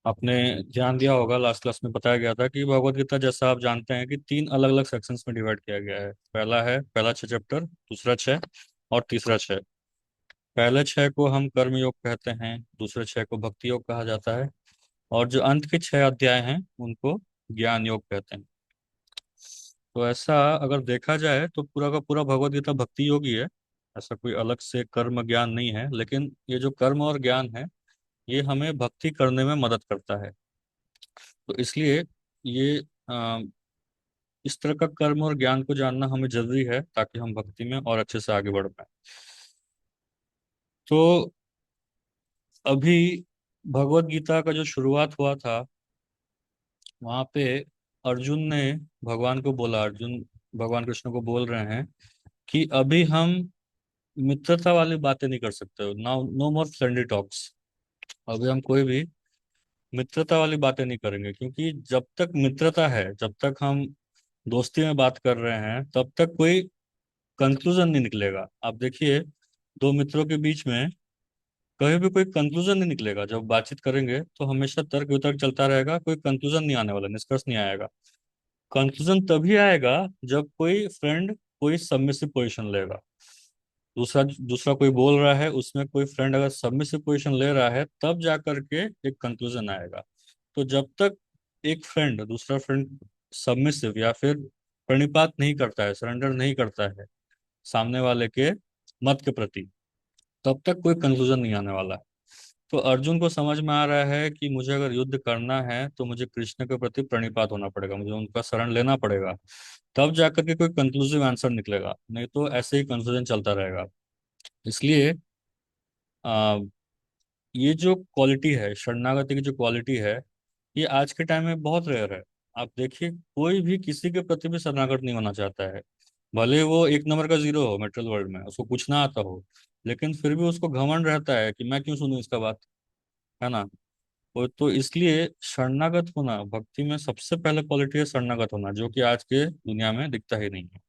आपने ध्यान दिया होगा, लास्ट क्लास में बताया गया था कि भगवत गीता, जैसा आप जानते हैं, कि तीन अलग अलग सेक्शंस में डिवाइड किया गया है। पहला 6 चैप्टर, दूसरा 6 और तीसरा 6। पहले 6 को हम कर्म योग कहते हैं, दूसरे 6 को भक्ति योग कहा जाता है, और जो अंत के 6 अध्याय हैं उनको ज्ञान योग कहते हैं। तो ऐसा अगर देखा जाए तो पूरा का पूरा भगवत गीता भक्ति योग ही है। ऐसा कोई अलग से कर्म ज्ञान नहीं है, लेकिन ये जो कर्म और ज्ञान है, ये हमें भक्ति करने में मदद करता है। तो इसलिए ये इस तरह का कर्म और ज्ञान को जानना हमें जरूरी है, ताकि हम भक्ति में और अच्छे से आगे बढ़ पाए। तो अभी भगवत गीता का जो शुरुआत हुआ था, वहां पे अर्जुन ने भगवान को बोला, अर्जुन भगवान कृष्ण को बोल रहे हैं कि अभी हम मित्रता वाली बातें नहीं कर सकते, now no more friendly talks. अभी हम कोई भी मित्रता वाली बातें नहीं करेंगे, क्योंकि जब तक मित्रता है, जब तक हम दोस्ती में बात कर रहे हैं, तब तक कोई कंक्लूजन नहीं निकलेगा। आप देखिए, दो मित्रों के बीच में कहीं भी कोई कंक्लूजन नहीं निकलेगा। जब बातचीत करेंगे तो हमेशा तर्क वितर्क चलता रहेगा, कोई कंक्लूजन नहीं आने वाला, निष्कर्ष नहीं आएगा। कंक्लूजन तभी आएगा जब कोई फ्रेंड कोई सबमिसिव पोजीशन लेगा। दूसरा दूसरा कोई बोल रहा है, उसमें कोई फ्रेंड अगर सबमिसिव पोजीशन ले रहा है, तब जा करके एक कंक्लूजन आएगा। तो जब तक एक फ्रेंड दूसरा फ्रेंड सबमिसिव या फिर प्रणिपात नहीं करता है, सरेंडर नहीं करता है सामने वाले के मत के प्रति, तब तक कोई कंक्लूजन नहीं आने वाला है। तो अर्जुन को समझ में आ रहा है कि मुझे अगर युद्ध करना है तो मुझे कृष्ण के प्रति प्रणिपात होना पड़ेगा, मुझे उनका शरण लेना पड़ेगा, तब जाकर के कोई कंक्लूसिव आंसर निकलेगा, नहीं तो ऐसे ही कंफ्यूजन चलता रहेगा। इसलिए आ, ये जो क्वालिटी है, शरणागति की जो क्वालिटी है, ये आज के टाइम में बहुत रेयर है। आप देखिए, कोई भी किसी के प्रति भी शरणागत नहीं होना चाहता है। भले वो एक नंबर का जीरो हो मेटल वर्ल्ड में, उसको कुछ ना आता हो, लेकिन फिर भी उसको घमंड रहता है कि मैं क्यों सुनूं इसका बात, है ना। तो इसलिए शरणागत होना भक्ति में सबसे पहले क्वालिटी है, शरणागत होना, जो कि आज के दुनिया में दिखता ही नहीं है।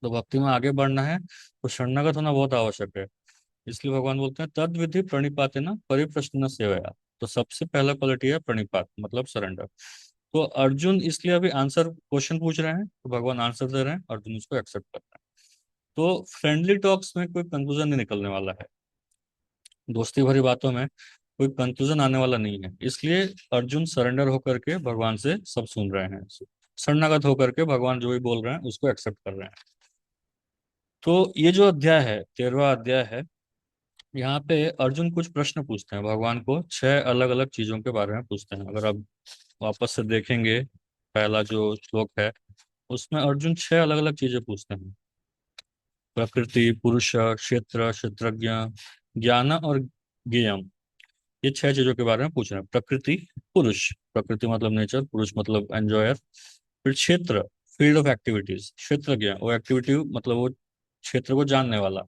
तो भक्ति में आगे बढ़ना है तो शरणागत होना बहुत आवश्यक है। इसलिए भगवान बोलते हैं, तद विधि प्रणिपाते न परिप्रश्न सेवया। तो सबसे पहला क्वालिटी है प्रणिपात, मतलब सरेंडर। तो अर्जुन इसलिए अभी आंसर क्वेश्चन पूछ रहे हैं, तो भगवान आंसर दे रहे हैं, अर्जुन उसको एक्सेप्ट कर रहे हैं। तो फ्रेंडली टॉक्स में कोई कंक्लूजन नहीं निकलने वाला है, दोस्ती भरी बातों में कोई कंक्लूजन आने वाला नहीं है। इसलिए अर्जुन सरेंडर होकर के भगवान से सब सुन रहे हैं, शरणागत होकर के भगवान जो भी बोल रहे हैं उसको एक्सेप्ट कर रहे हैं। तो ये जो अध्याय है, 13वां अध्याय है, यहाँ पे अर्जुन कुछ प्रश्न पूछते हैं भगवान को, 6 अलग अलग चीजों के बारे में पूछते हैं। अगर आप वापस से देखेंगे, पहला जो श्लोक है, उसमें अर्जुन 6 अलग अलग चीजें पूछते हैं। प्रकृति, पुरुष, क्षेत्र, क्षेत्रज्ञ, ज्ञान और ज्ञेयम। ये 6 चीजों के बारे में पूछ रहे हैं। प्रकृति, पुरुष, प्रकृति मतलब नेचर, पुरुष मतलब एंजॉयर। फिर क्षेत्र, फील्ड ऑफ एक्टिविटीज, क्षेत्रज्ञ वो एक्टिविटी मतलब वो क्षेत्र को जानने वाला।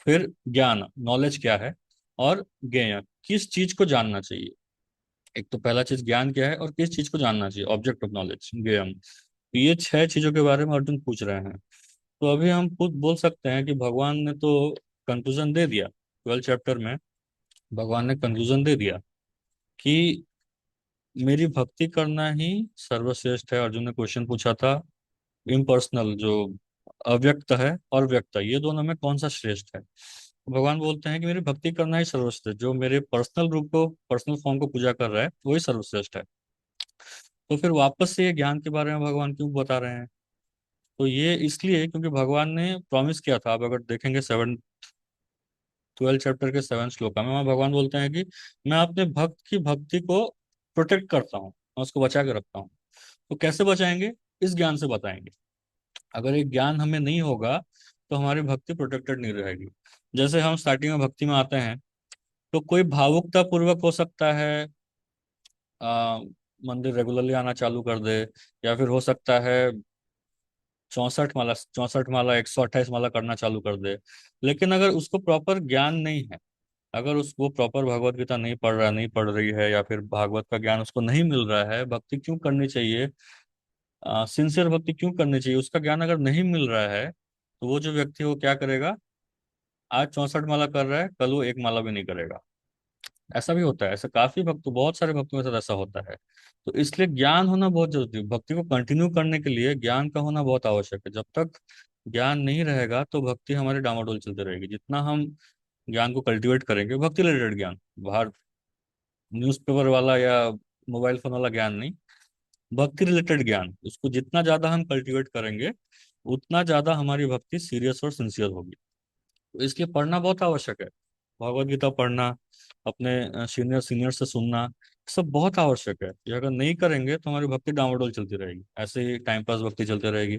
फिर ज्ञान, नॉलेज क्या है। और ज्ञेय, किस चीज को जानना चाहिए। एक तो पहला चीज ज्ञान क्या है और किस चीज को जानना चाहिए, ऑब्जेक्ट ऑफ नॉलेज, ज्ञेयम। तो ये 6 चीजों के बारे में अर्जुन पूछ रहे हैं। तो अभी हम खुद बोल सकते हैं कि भगवान ने तो कंक्लूजन दे दिया, 12 चैप्टर में भगवान ने कंक्लूजन दे दिया कि मेरी भक्ति करना ही सर्वश्रेष्ठ है। अर्जुन ने क्वेश्चन पूछा था, इम्पर्सनल जो अव्यक्त है और व्यक्त है, ये दोनों में कौन सा श्रेष्ठ है। तो भगवान बोलते हैं कि मेरी भक्ति करना ही सर्वश्रेष्ठ है, जो मेरे पर्सनल रूप को, पर्सनल फॉर्म को पूजा कर रहा है वही सर्वश्रेष्ठ है। तो फिर वापस से ये ज्ञान के बारे में भगवान क्यों बता रहे हैं। तो ये इसलिए क्योंकि भगवान ने प्रॉमिस किया था। आप अगर देखेंगे 12 चैप्टर के 7 श्लोका में, वहाँ भगवान बोलते हैं कि मैं अपने भक्त की भक्ति को प्रोटेक्ट करता हूँ, मैं उसको बचा के रखता हूँ। तो कैसे बचाएंगे, इस ज्ञान से बताएंगे। अगर ये ज्ञान हमें नहीं होगा तो हमारी भक्ति प्रोटेक्टेड नहीं रहेगी। जैसे हम स्टार्टिंग में भक्ति में आते हैं, तो कोई भावुकता पूर्वक हो सकता है आ, मंदिर रेगुलरली आना चालू कर दे, या फिर हो सकता है 64 माला 128 माला करना चालू कर दे। लेकिन अगर उसको प्रॉपर ज्ञान नहीं है, अगर उसको प्रॉपर भगवत गीता नहीं पढ़ रहा, नहीं पढ़ रही है, या फिर भागवत का ज्ञान उसको नहीं मिल रहा है, भक्ति क्यों करनी चाहिए, सिंसियर भक्ति क्यों करनी चाहिए, उसका ज्ञान अगर नहीं मिल रहा है, तो वो जो व्यक्ति वो क्या करेगा, आज 64 माला कर रहा है, कल वो 1 माला भी नहीं करेगा। ऐसा भी होता है, ऐसा काफी भक्त, बहुत सारे भक्तों के साथ ऐसा होता है। तो इसलिए ज्ञान होना बहुत जरूरी है। भक्ति को कंटिन्यू करने के लिए ज्ञान का होना बहुत आवश्यक है। जब तक ज्ञान नहीं रहेगा तो भक्ति हमारी डामाडोल चलती रहेगी। जितना हम ज्ञान को कल्टीवेट करेंगे, भक्ति रिलेटेड ज्ञान, बाहर न्यूज़पेपर वाला या मोबाइल फोन वाला ज्ञान नहीं, भक्ति रिलेटेड ज्ञान, उसको जितना ज्यादा हम कल्टीवेट करेंगे उतना ज्यादा हमारी भक्ति सीरियस और सिंसियर होगी। तो इसलिए पढ़ना बहुत आवश्यक है। भगवत गीता पढ़ना, अपने सीनियर सीनियर से सुनना, ये सब बहुत आवश्यक है। ये अगर नहीं करेंगे तो हमारी भक्ति डामाडोल चलती रहेगी, ऐसे ही टाइम पास भक्ति चलती रहेगी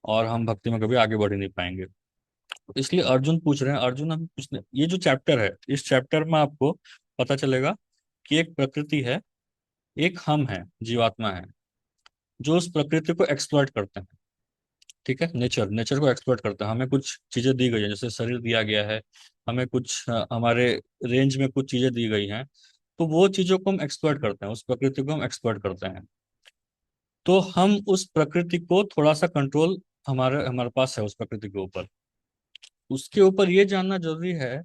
और हम भक्ति में कभी आगे बढ़ ही नहीं पाएंगे। तो इसलिए अर्जुन पूछ रहे हैं, अर्जुन अभी पूछने, ये जो चैप्टर है, इस चैप्टर में आपको पता चलेगा कि एक प्रकृति है, एक हम है, जीवात्मा है, जो उस प्रकृति को एक्सप्लॉइट करते हैं। ठीक है, नेचर नेचर को एक्सप्लॉइट करते हैं। हमें कुछ चीजें दी गई हैं, जैसे शरीर दिया गया है, हमें कुछ हमारे रेंज में कुछ चीजें दी गई हैं, तो वो चीजों को हम एक्सप्लॉइट करते हैं, उस प्रकृति को हम एक्सप्लॉइट करते हैं। तो हम उस प्रकृति को थोड़ा सा कंट्रोल हमारे हमारे पास है उस प्रकृति के ऊपर। उसके ऊपर ये जानना जरूरी है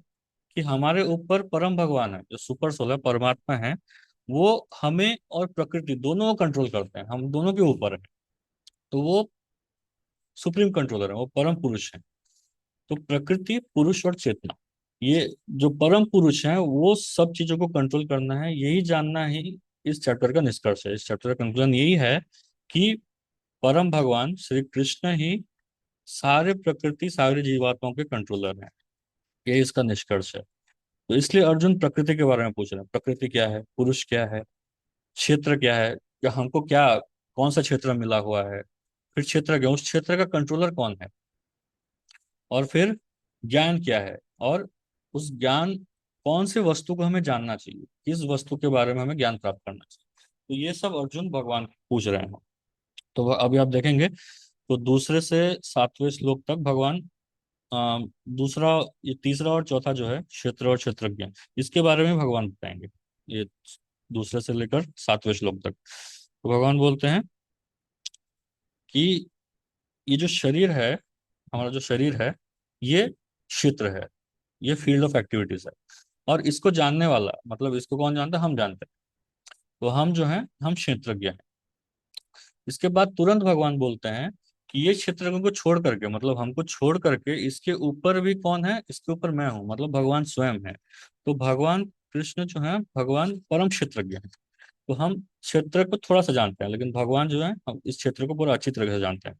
कि हमारे ऊपर परम भगवान है, जो सुपर सोल है, परमात्मा है, वो हमें और प्रकृति दोनों को कंट्रोल करते हैं, हम दोनों के ऊपर है। तो वो सुप्रीम कंट्रोलर है, वो परम पुरुष है। तो प्रकृति, पुरुष और चेतना, ये जो परम पुरुष है वो सब चीजों को कंट्रोल करना है, यही जानना ही इस चैप्टर का निष्कर्ष है। इस चैप्टर का कंक्लूजन यही है कि परम भगवान श्री कृष्ण ही सारे प्रकृति, सारे जीवात्माओं के कंट्रोलर हैं। ये इसका निष्कर्ष है। तो इसलिए अर्जुन प्रकृति के बारे में पूछ रहे हैं, प्रकृति क्या है, पुरुष क्या है, क्षेत्र क्या है, या हमको क्या, कौन सा क्षेत्र मिला हुआ है, फिर क्षेत्र क्या, उस क्षेत्र का कंट्रोलर कौन है, और फिर ज्ञान क्या है, और उस ज्ञान, कौन से वस्तु को हमें जानना चाहिए, किस वस्तु के बारे में हमें ज्ञान प्राप्त करना चाहिए। तो ये सब अर्जुन भगवान पूछ रहे हैं। तो अभी आप देखेंगे तो दूसरे से सातवें श्लोक तक भगवान दूसरा, ये तीसरा और चौथा जो है, क्षेत्र और क्षेत्रज्ञ, इसके बारे में भगवान बताएंगे। ये दूसरे से लेकर सातवें श्लोक तक तो भगवान बोलते हैं कि ये जो शरीर है, हमारा जो शरीर है, ये क्षेत्र है, ये फील्ड ऑफ एक्टिविटीज है। और इसको जानने वाला, मतलब इसको कौन जानता है, हम जानते हैं। तो हम जो हैं, हम क्षेत्रज्ञ हैं। इसके बाद तुरंत भगवान बोलते हैं कि ये क्षेत्र को छोड़ करके, मतलब हमको छोड़ करके इसके ऊपर भी कौन है, इसके ऊपर मैं हूँ, मतलब भगवान स्वयं है। तो भगवान कृष्ण जो है, भगवान परम क्षेत्रज्ञ है। तो हम क्षेत्र को थोड़ा सा जानते हैं, लेकिन भगवान जो है, हम इस क्षेत्र को पूरा अच्छी तरह से जानते हैं।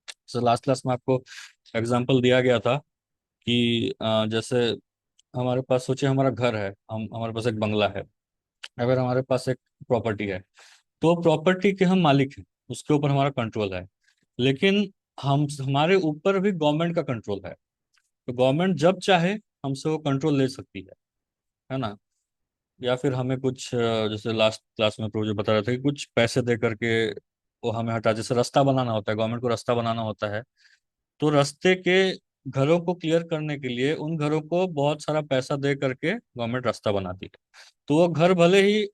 जैसे लास्ट क्लास में आपको एग्जाम्पल दिया गया था कि जैसे हमारे पास, सोचिए हमारा घर है, हम, हमारे पास एक बंगला है, अगर हमारे पास एक प्रॉपर्टी है, तो प्रॉपर्टी के हम मालिक हैं, उसके ऊपर हमारा कंट्रोल है। लेकिन हम, हमारे ऊपर भी गवर्नमेंट का कंट्रोल है। तो गवर्नमेंट जब चाहे हमसे वो कंट्रोल ले सकती है ना। या फिर हमें कुछ जैसे लास्ट क्लास में प्रोजेक्ट बता रहे थे कि कुछ पैसे दे करके वो हमें हटा, जैसे रास्ता बनाना होता है, गवर्नमेंट को रास्ता बनाना होता है, तो रास्ते के घरों को क्लियर करने के लिए उन घरों को बहुत सारा पैसा दे करके गवर्नमेंट रास्ता बनाती है। तो वो घर भले ही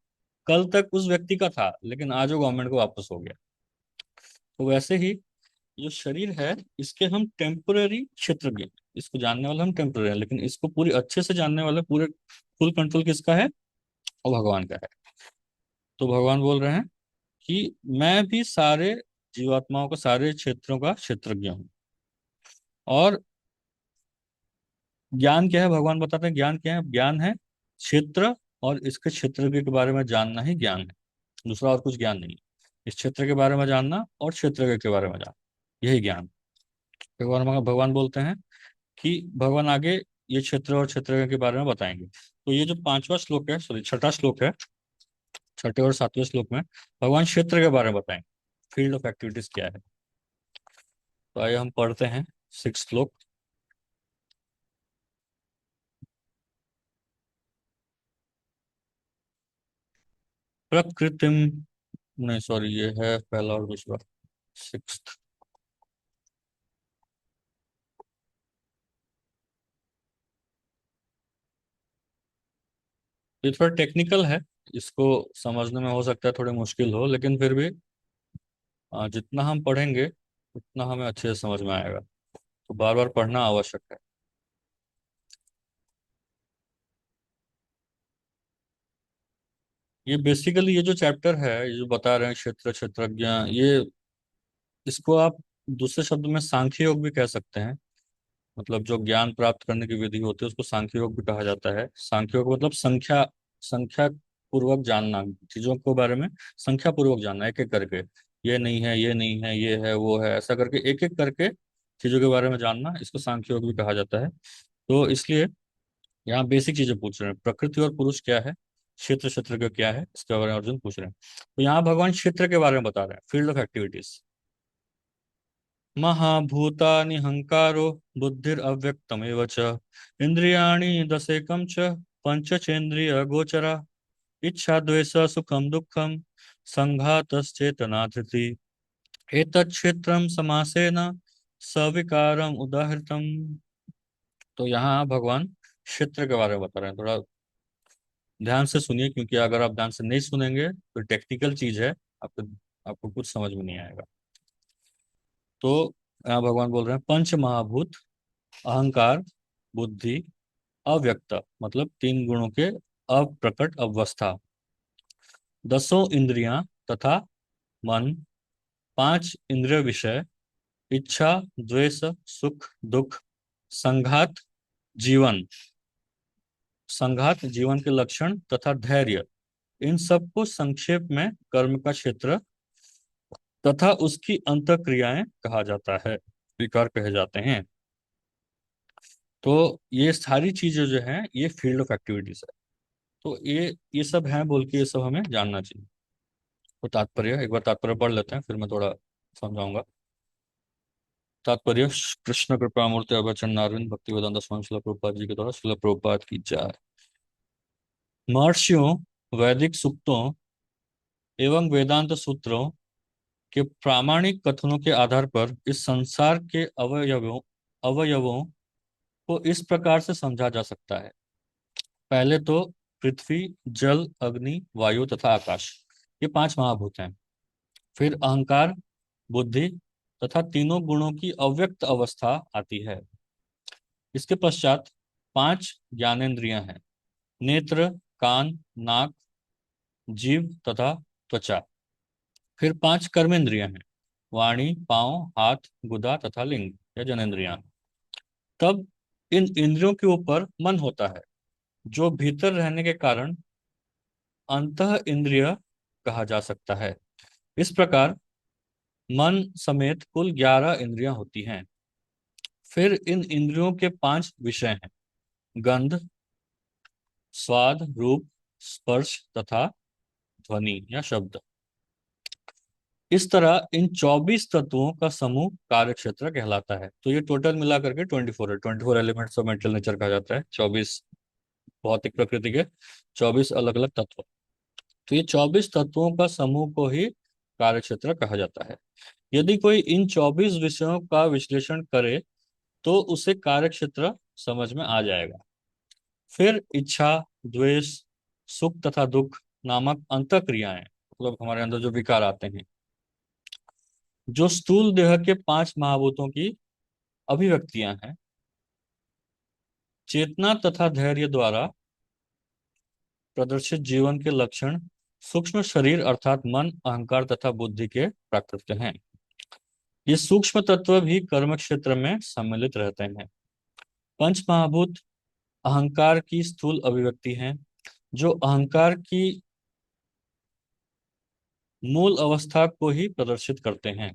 कल तक उस व्यक्ति का था, लेकिन आज वो गवर्नमेंट को वापस हो गया। तो वैसे ही जो शरीर है, इसके हम टेम्पोररी क्षेत्रज्ञ हैं। इसको जानने वाले हम टेम्पोररी हैं, लेकिन इसको पूरी अच्छे से जानने वाले, पूरे फुल कंट्रोल किसका है, वो भगवान का है। तो भगवान बोल रहे हैं कि मैं भी सारे जीवात्माओं का, सारे क्षेत्रों का क्षेत्रज्ञ हूँ। और ज्ञान क्या है, भगवान बताते हैं ज्ञान क्या है, ज्ञान है क्षेत्र, और इसके क्षेत्र के बारे में जानना ही ज्ञान है। दूसरा और कुछ ज्ञान नहीं है। इस क्षेत्र के बारे में जानना और क्षेत्र के बारे में जानना, यही ज्ञान। भगवान भगवान बोलते हैं कि भगवान आगे ये क्षेत्र और क्षेत्र के बारे में बताएंगे। तो ये जो पांचवा श्लोक है, सॉरी छठा श्लोक है, छठे और सातवें श्लोक में भगवान क्षेत्र के बारे में बताएंगे, फील्ड ऑफ एक्टिविटीज क्या है। तो आइए हम पढ़ते हैं सिक्स श्लोक। प्रकृतिम, नहीं सॉरी, ये है पहला और दूसरा, सिक्स। ये थोड़ा टेक्निकल है, इसको समझने में हो सकता है थोड़ी मुश्किल हो, लेकिन फिर भी जितना हम पढ़ेंगे उतना हमें अच्छे से समझ में आएगा। तो बार बार पढ़ना आवश्यक है। ये बेसिकली ये जो चैप्टर है, ये जो बता रहे हैं क्षेत्र क्षेत्रज्ञ, ये इसको आप दूसरे शब्द में सांख्य योग भी कह सकते हैं। मतलब जो ज्ञान प्राप्त करने की विधि होती है उसको सांख्य योग भी कहा जाता है। सांख्य योग मतलब संख्या, संख्या पूर्वक जानना चीजों के बारे में, संख्या पूर्वक जानना एक एक करके, ये नहीं है, ये नहीं है, ये है, वो है, ऐसा करके एक एक करके चीजों के बारे में जानना, इसको सांख्य योग भी कहा जाता है। तो इसलिए यहाँ बेसिक चीजें पूछ रहे हैं, प्रकृति और पुरुष क्या है, क्षेत्र क्षेत्र का क्या है, इसके बारे में अर्जुन पूछ रहे हैं। तो यहाँ भगवान क्षेत्र के बारे में बता रहे हैं, फील्ड ऑफ एक्टिविटीज। महाभूतानि हंकारो बुद्धिरव्यक्तमेव च, इंद्रियाणि दशेकं च, पंचचेन्द्रिय गोचरा, इच्छा द्वेष सुखम दुखम, संघातश्चेतना धृति, एतत् क्षेत्रम समासेन सविकारम उदाहृतम। तो यहाँ भगवान क्षेत्र के बारे में बता रहे हैं। थोड़ा ध्यान से सुनिए, क्योंकि अगर आप ध्यान से नहीं सुनेंगे तो टेक्निकल चीज है, आपको आपको कुछ समझ में नहीं आएगा। तो यहाँ भगवान बोल रहे हैं पंच महाभूत, अहंकार, बुद्धि, अव्यक्त मतलब तीन गुणों के अप्रकट अवस्था, दसों इंद्रियां तथा मन, पांच इंद्रिय विषय, इच्छा द्वेष सुख दुख, संघात जीवन, संघात जीवन के लक्षण तथा धैर्य, इन सबको संक्षेप में कर्म का क्षेत्र तथा उसकी अंतःक्रियाएं कहा जाता है, विकार कहे जाते हैं। तो ये सारी चीजें जो हैं ये फील्ड ऑफ एक्टिविटीज है। तो ये सब हैं बोल के ये सब हमें जानना चाहिए। तो तात्पर्य, एक बार तात्पर्य पढ़ लेते हैं, फिर मैं थोड़ा समझाऊंगा। तात्पर्य, कृष्ण कृपा मूर्ति अवचन अरविंद भक्ति वेदांत स्वामी शिला प्रभुपाद जी के द्वारा शिला प्रभुपाद की जय। महर्षियों, वैदिक सूक्तों एवं वेदांत सूत्रों के प्रामाणिक कथनों के आधार पर इस संसार के अवयवों अवयवों को इस प्रकार से समझा जा सकता है। पहले तो पृथ्वी, जल, अग्नि, वायु तथा आकाश, ये पांच महाभूत हैं। फिर अहंकार, बुद्धि तथा तीनों गुणों की अव्यक्त अवस्था आती है। इसके पश्चात पांच ज्ञानेंद्रियां हैं, नेत्र, कान, नाक, जीभ तथा त्वचा। फिर पांच कर्मेंद्रियां हैं, वाणी, पांव, हाथ, गुदा तथा लिंग या जनेंद्रियां। तब इन इंद्रियों के ऊपर मन होता है, जो भीतर रहने के कारण अंतः इंद्रिय कहा जा सकता है। इस प्रकार मन समेत कुल 11 इंद्रियां होती हैं। फिर इन इंद्रियों के पांच विषय हैं, गंध, स्वाद, रूप, स्पर्श तथा ध्वनि या शब्द। इस तरह इन 24 तत्वों का समूह कार्य क्षेत्र कहलाता है। तो ये टोटल मिला करके 24 है, 24 एलिमेंट्स ऑफ मेंटल नेचर कहा जाता है, 24 भौतिक प्रकृति के 24 अलग अलग तत्व। तो ये 24 तत्वों का समूह को ही कार्य क्षेत्र कहा जाता है। यदि कोई इन 24 विषयों का विश्लेषण करे तो उसे कार्य क्षेत्र समझ में आ जाएगा। फिर इच्छा, द्वेष, सुख तथा दुख नामक अंतः क्रियाएं, मतलब हमारे अंदर जो विकार आते हैं, जो स्थूल देह के पांच महाभूतों की अभिव्यक्तियां हैं, चेतना तथा धैर्य द्वारा प्रदर्शित जीवन के लक्षण, सूक्ष्म शरीर अर्थात मन, अहंकार तथा बुद्धि के प्राकृत हैं। ये सूक्ष्म तत्व भी कर्म क्षेत्र में सम्मिलित रहते हैं। पंच महाभूत अहंकार की स्थूल अभिव्यक्ति हैं, जो अहंकार की मूल अवस्था को ही प्रदर्शित करते हैं,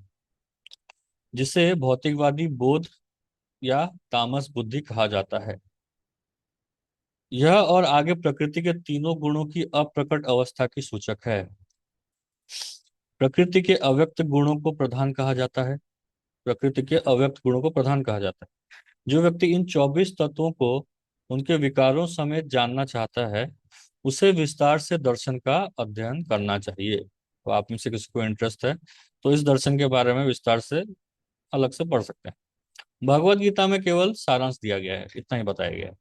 जिसे भौतिकवादी बोध या तामस बुद्धि कहा जाता है। यह और आगे प्रकृति के तीनों गुणों की अप्रकट अवस्था की सूचक है। प्रकृति के अव्यक्त गुणों को प्रधान कहा जाता है। प्रकृति के अव्यक्त गुणों को प्रधान कहा जाता है। जो व्यक्ति इन 24 तत्वों को उनके विकारों समेत जानना चाहता है, उसे विस्तार से दर्शन का अध्ययन करना चाहिए। तो आप में से किसी को इंटरेस्ट है तो इस दर्शन के बारे में विस्तार से अलग से पढ़ सकते हैं। भगवत गीता में केवल सारांश दिया गया है, इतना ही बताया गया है।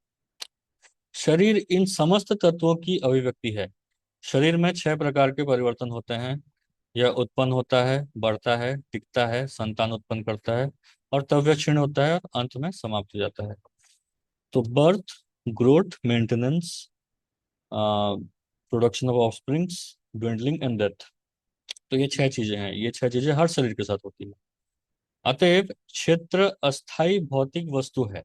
शरीर इन समस्त तत्वों की अभिव्यक्ति है। शरीर में 6 प्रकार के परिवर्तन होते हैं। यह उत्पन्न होता है, बढ़ता है, टिकता है, संतान उत्पन्न करता है और तब यह क्षीण होता है और अंत में समाप्त हो जाता है। तो birth, growth, maintenance, production of offsprings, dwindling and death. तो ये 6 चीजें हैं, ये 6 चीजें हर शरीर के साथ होती है। अतएव क्षेत्र अस्थाई भौतिक वस्तु है,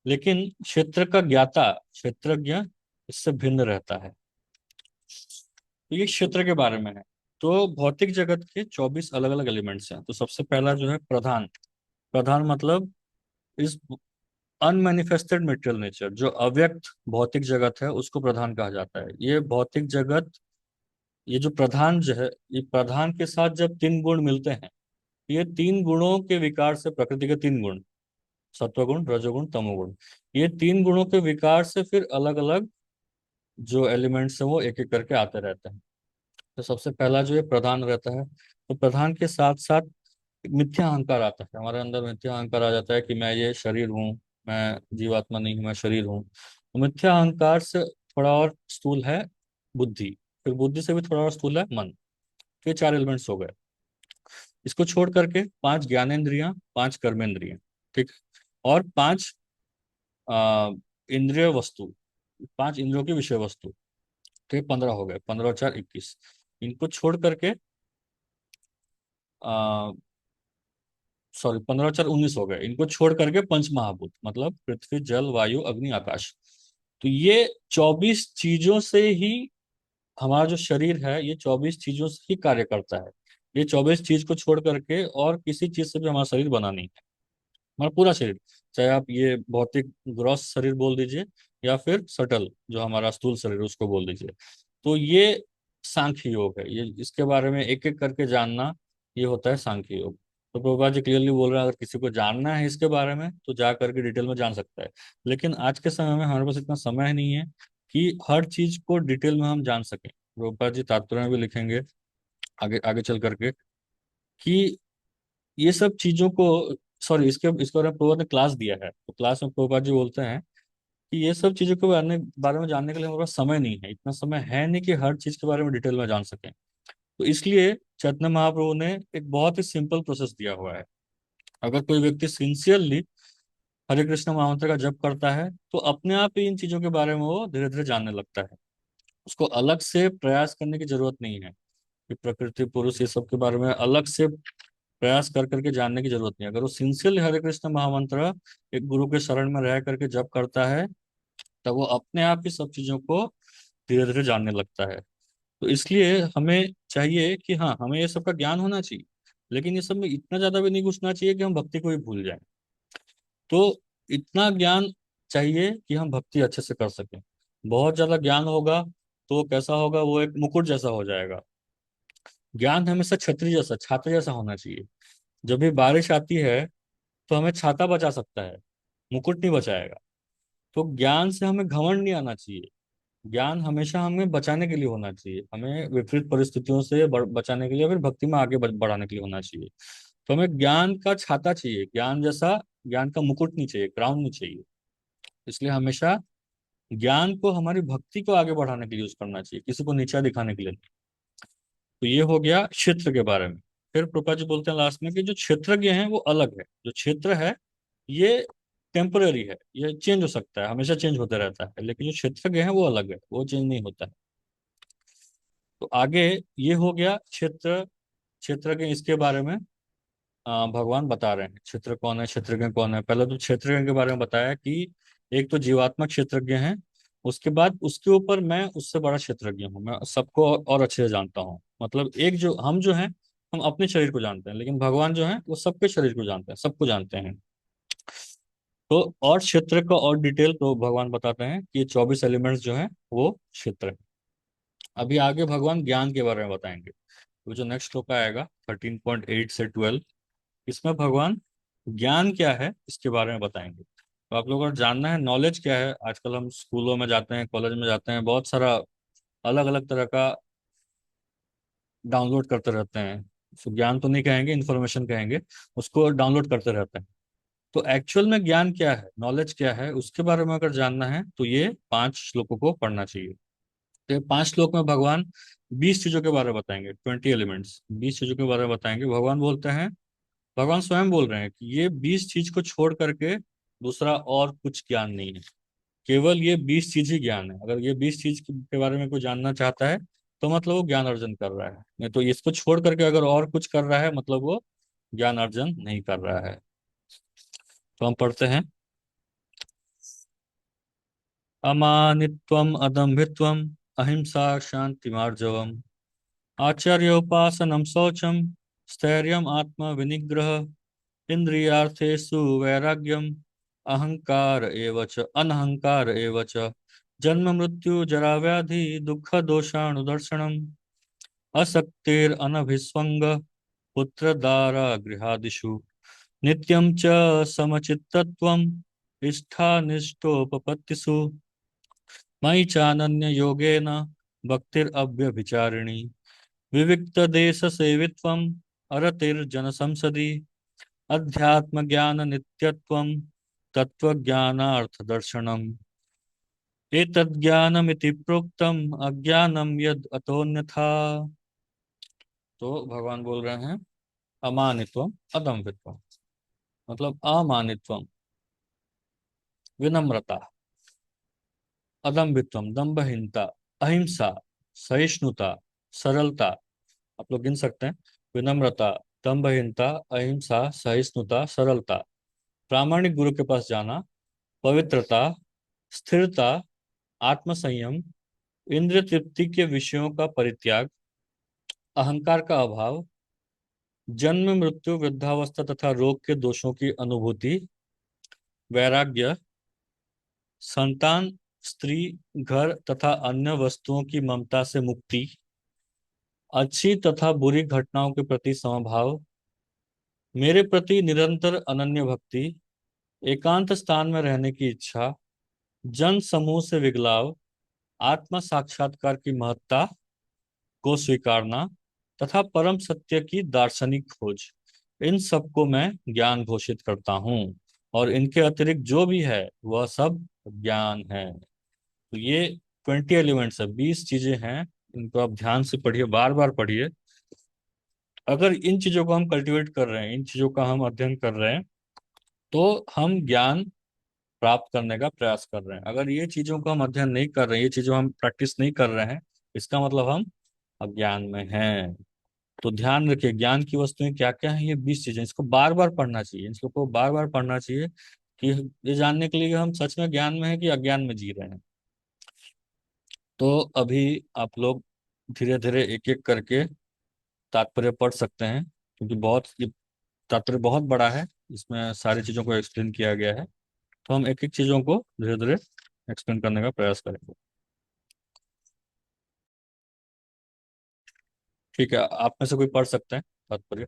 लेकिन क्षेत्र का ज्ञाता, क्षेत्रज्ञ, इससे भिन्न रहता है। तो ये क्षेत्र के बारे में है। तो भौतिक जगत के 24 अलग अलग एलिमेंट्स हैं। तो सबसे पहला जो है प्रधान। प्रधान मतलब इस अनमैनिफेस्टेड मेटेरियल नेचर, जो अव्यक्त भौतिक जगत है, उसको प्रधान कहा जाता है। ये भौतिक जगत, ये जो प्रधान जो है, ये प्रधान के साथ जब 3 गुण मिलते हैं, ये 3 गुणों के विकार से, प्रकृति के 3 गुण, सत्वगुण, रजोगुण, तमोगुण, ये 3 गुणों के विकार से फिर अलग अलग जो एलिमेंट्स हैं वो एक एक करके आते रहते हैं। तो सबसे पहला जो है प्रधान रहता है। तो प्रधान के साथ साथ एक मिथ्या अहंकार आता है, हमारे अंदर मिथ्या अहंकार आ जाता है कि मैं ये शरीर हूँ, मैं जीवात्मा नहीं हूँ, मैं शरीर हूँ। तो मिथ्या अहंकार से थोड़ा और स्थूल है बुद्धि, फिर बुद्धि से भी थोड़ा और स्थूल है मन। तो ये 4 एलिमेंट्स हो गए। इसको छोड़ करके 5 ज्ञानेंद्रियां, 5 कर्मेंद्रियां, ठीक है, और 5 आ, इंद्रिय वस्तु, 5 इंद्रियों की विषय वस्तु। तो ये 15 हो गए, 15 और 4 21। इनको छोड़ करके आ, सॉरी, 15 और 4 19 हो गए। इनको छोड़ करके पंच महाभूत, मतलब पृथ्वी, जल, वायु, अग्नि, आकाश। तो ये 24 चीजों से ही हमारा जो शरीर है, ये 24 चीजों से ही कार्य करता है। ये 24 चीज को छोड़ करके और किसी चीज से भी हमारा शरीर बना नहीं है। हमारा पूरा शरीर, चाहे आप ये भौतिक ग्रॉस शरीर बोल दीजिए, या फिर सटल जो हमारा स्थूल शरीर उसको बोल दीजिए। तो ये सांख्य योग है। ये इसके बारे में एक एक करके जानना, ये होता है सांख्य योग। तो प्रभुपाद जी क्लियरली बोल रहे हैं, अगर किसी को जानना है इसके बारे में तो जा करके डिटेल में जान सकता है। लेकिन आज के समय में हमारे पास इतना समय नहीं है कि हर चीज को डिटेल में हम जान सकें। प्रभुपाद जी तात्पर्य में भी लिखेंगे आगे आगे चल करके कि ये सब चीजों को, सॉरी, इसके इसके बारे में प्रभुपाद ने क्लास दिया है। तो क्लास में प्रभुपाद जी बोलते हैं कि ये सब चीजों के बारे में जानने के लिए हमारे पास समय नहीं है, इतना समय है नहीं कि हर चीज के बारे में डिटेल में जान सकें। तो इसलिए चैतन्य महाप्रभु ने एक बहुत ही सिंपल प्रोसेस दिया हुआ है। अगर कोई व्यक्ति सिंसियरली हरे कृष्ण महामंत्र का जप करता है, तो अपने आप ही इन चीजों के बारे में वो धीरे धीरे जानने लगता है। उसको अलग से प्रयास करने की जरूरत नहीं है कि प्रकृति, पुरुष, ये सब के बारे में अलग से प्रयास कर करके जानने की जरूरत नहीं है। अगर वो सिंसियरली हरे कृष्ण महामंत्र एक गुरु के शरण में रह करके जप करता है, तब वो अपने आप ही सब चीजों को धीरे धीरे जानने लगता है। तो इसलिए हमें चाहिए कि हाँ, हमें ये सब का ज्ञान होना चाहिए, लेकिन ये सब में इतना ज्यादा भी नहीं घुसना चाहिए कि हम भक्ति को ही भूल जाएं। तो इतना ज्ञान चाहिए कि हम भक्ति अच्छे से कर सकें। बहुत ज्यादा ज्ञान होगा तो कैसा होगा, वो एक मुकुट जैसा हो जाएगा। ज्ञान हमेशा छतरी जैसा, छाता जैसा होना चाहिए। जब भी बारिश आती है तो हमें छाता बचा सकता है, मुकुट नहीं बचाएगा। तो ज्ञान से हमें घमंड नहीं आना चाहिए। ज्ञान हमेशा हमें बचाने के लिए होना चाहिए, हमें विपरीत परिस्थितियों से बचाने के लिए, फिर भक्ति में आगे बढ़ाने के लिए होना चाहिए। तो हमें ज्ञान का छाता चाहिए, ज्ञान जैसा, ज्ञान का मुकुट नहीं चाहिए, क्राउन नहीं चाहिए। इसलिए हमेशा ज्ञान को हमारी भक्ति को आगे बढ़ाने के लिए यूज करना चाहिए, किसी को नीचा दिखाने के लिए नहीं। तो ये हो गया क्षेत्र के बारे में। फिर प्रभुपाद जी बोलते हैं लास्ट में कि जो क्षेत्रज्ञ हैं वो अलग है। जो क्षेत्र है ये टेम्पररी है, ये चेंज हो सकता है, हमेशा चेंज होता रहता है। लेकिन जो क्षेत्रज्ञ है वो अलग है, वो चेंज नहीं होता है। तो आगे ये हो गया क्षेत्र, क्षेत्रज्ञ, इसके बारे में भगवान बता रहे हैं क्षेत्र कौन है, क्षेत्रज्ञ कौन है। पहले तो क्षेत्रज्ञ के बारे में बताया कि एक तो जीवात्मा क्षेत्रज्ञ है, उसके बाद उसके ऊपर मैं उससे बड़ा क्षेत्रज्ञ हूँ, मैं सबको और अच्छे से जानता हूँ। मतलब एक जो हम जो हैं, हम अपने शरीर को जानते हैं, लेकिन भगवान जो है वो सबके शरीर को जानते हैं, सबको जानते हैं। तो और क्षेत्र का और डिटेल तो भगवान बताते हैं कि ये 24 एलिमेंट्स जो हैं वो क्षेत्र है। अभी आगे भगवान ज्ञान के बारे में बताएंगे। तो जो नेक्स्ट श्लोक आएगा 13.8 से 12, इसमें भगवान ज्ञान क्या है इसके बारे में बताएंगे। तो आप लोगों को जानना है नॉलेज क्या है। आजकल हम स्कूलों में जाते हैं, कॉलेज में जाते हैं, बहुत सारा अलग अलग तरह का डाउनलोड करते रहते हैं। उसको ज्ञान तो नहीं कहेंगे, इन्फॉर्मेशन कहेंगे, उसको डाउनलोड करते रहते हैं। तो एक्चुअल में ज्ञान क्या है, नॉलेज क्या है, उसके बारे में अगर जानना है तो ये 5 श्लोकों को पढ़ना चाहिए। तो ये 5 श्लोक में भगवान 20 चीजों के बारे में बताएंगे, 20 एलिमेंट्स, 20 चीजों के बारे में बताएंगे। भगवान बोलते हैं, भगवान स्वयं बोल रहे हैं कि ये 20 चीज को छोड़ करके दूसरा और कुछ ज्ञान नहीं है। केवल ये 20 चीज ही ज्ञान है। अगर ये 20 चीज के बारे में कोई जानना चाहता है तो मतलब वो ज्ञान अर्जन कर रहा है, नहीं तो इसको छोड़ करके अगर और कुछ कर रहा है मतलब वो ज्ञान अर्जन नहीं कर रहा है। तो हम पढ़ते हैं। अमानित्वम अदम्भित्वम अहिंसा शांति मार्जवम आचार्योपासनम शौचम स्थैर्यम आत्मा विनिग्रह इंद्रियार्थेषु वैराग्यम अहंकार एव च अनहंकार एव च जन्म मृत्यु जरा व्याधि दुख दोषाणुदर्शनम असक्तिर अनभिस्वंग पुत्रदारा गृहादिषु नित्यं च समचित्तत्वम् इष्ठानिष्टोपपत्तिषु मयि चानन्य योगेन भक्तिरव्यभिचारिणी विविक्त देश सेवित्वम् अरतिर्जन संसदि अध्यात्म ज्ञान नित्यत्वम् तत्वज्ञानार्थ दर्शनम् एतज्ज्ञानमिति प्रोक्तम् अज्ञानम यद अतोन्यथा। तो भगवान बोल रहे हैं अमानित्वम अदम्भित्वम, मतलब अमानित्वम विनम्रता, अदम्भित्वम दंभहीनता, अहिंसा सहिष्णुता, सरलता। आप लोग गिन सकते हैं। विनम्रता, दंभहीनता, अहिंसा, सहिष्णुता, सरलता, प्रामाणिक गुरु के पास जाना, पवित्रता, स्थिरता, आत्मसंयम, इंद्रिय तृप्ति के विषयों का परित्याग, अहंकार का अभाव, जन्म मृत्यु वृद्धावस्था तथा रोग के दोषों की अनुभूति, वैराग्य, संतान, स्त्री, घर तथा अन्य वस्तुओं की ममता से मुक्ति, अच्छी तथा बुरी घटनाओं के प्रति समभाव, मेरे प्रति निरंतर अनन्य भक्ति, एकांत स्थान में रहने की इच्छा, जन समूह से विगलाव, आत्म साक्षात्कार की महत्ता को स्वीकारना तथा परम सत्य की दार्शनिक खोज, इन सबको मैं ज्ञान घोषित करता हूँ। और इनके अतिरिक्त जो भी है वह सब ज्ञान है। तो ये 20 एलिमेंट्स है, 20 चीजें हैं। इनको आप ध्यान से पढ़िए, बार बार पढ़िए। अगर इन चीजों को हम कल्टीवेट कर रहे हैं, इन चीजों का हम अध्ययन कर रहे हैं, तो हम ज्ञान प्राप्त करने का प्रयास कर रहे हैं। अगर ये चीजों को हम अध्ययन नहीं कर रहे हैं, ये चीजों हम प्रैक्टिस नहीं कर रहे हैं, इसका मतलब हम अज्ञान में हैं। तो ध्यान रखिए, ज्ञान की वस्तुएं क्या क्या है। ये 20 चीजें, इसको बार बार पढ़ना चाहिए, इसको बार बार पढ़ना चाहिए कि ये जानने के लिए कि हम सच में ज्ञान में हैं कि अज्ञान में जी रहे हैं। तो अभी आप लोग धीरे धीरे एक एक करके तात्पर्य पढ़ सकते हैं, क्योंकि बहुत ये तात्पर्य बहुत बड़ा है, इसमें सारी चीजों को एक्सप्लेन किया गया है। तो हम एक एक चीजों को धीरे धीरे एक्सप्लेन करने का प्रयास करेंगे। ठीक है, आप में से कोई पढ़ सकते हैं तात्पर्य।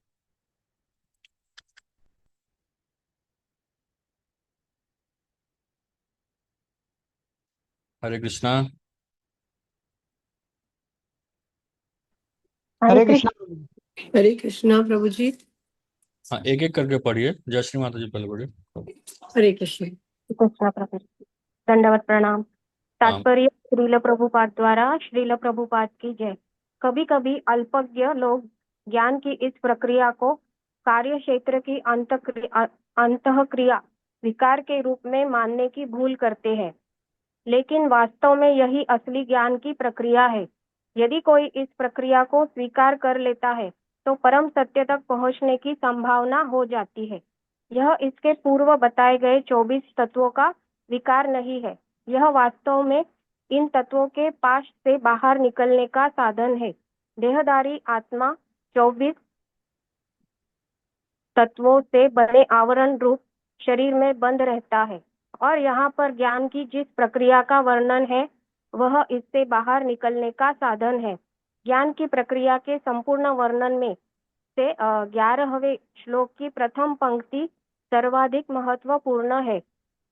हरे कृष्णा। हरे हरे कृष्ण। कृष्णा। हरे कृष्णा प्रभु जी। हाँ, एक एक करके पढ़िए। जय श्री माता जी पहले पढ़िए। हरे कृष्ण। कृष्णा प्रभु। दंडवत प्रणाम। हाँ। तात्पर्य श्रील प्रभुपाद द्वारा। श्रील प्रभुपाद की जय। कभी कभी अल्पज्ञ लोग ज्ञान की इस प्रक्रिया को कार्य क्षेत्र की अंतःक्रिया विकार के रूप में मानने की भूल करते हैं, लेकिन वास्तव में यही असली ज्ञान की प्रक्रिया है। यदि कोई इस प्रक्रिया को स्वीकार कर लेता है तो परम सत्य तक पहुंचने की संभावना हो जाती है। यह इसके पूर्व बताए गए 24 तत्वों का विकार नहीं है, यह वास्तव में इन तत्वों के पाश से बाहर निकलने का साधन है। देहधारी आत्मा 24 तत्वों से बने आवरण रूप शरीर में बंद रहता है, और यहाँ पर ज्ञान की जिस प्रक्रिया का वर्णन है वह इससे बाहर निकलने का साधन है। ज्ञान की प्रक्रिया के संपूर्ण वर्णन में से 11वें श्लोक की प्रथम पंक्ति सर्वाधिक महत्वपूर्ण है।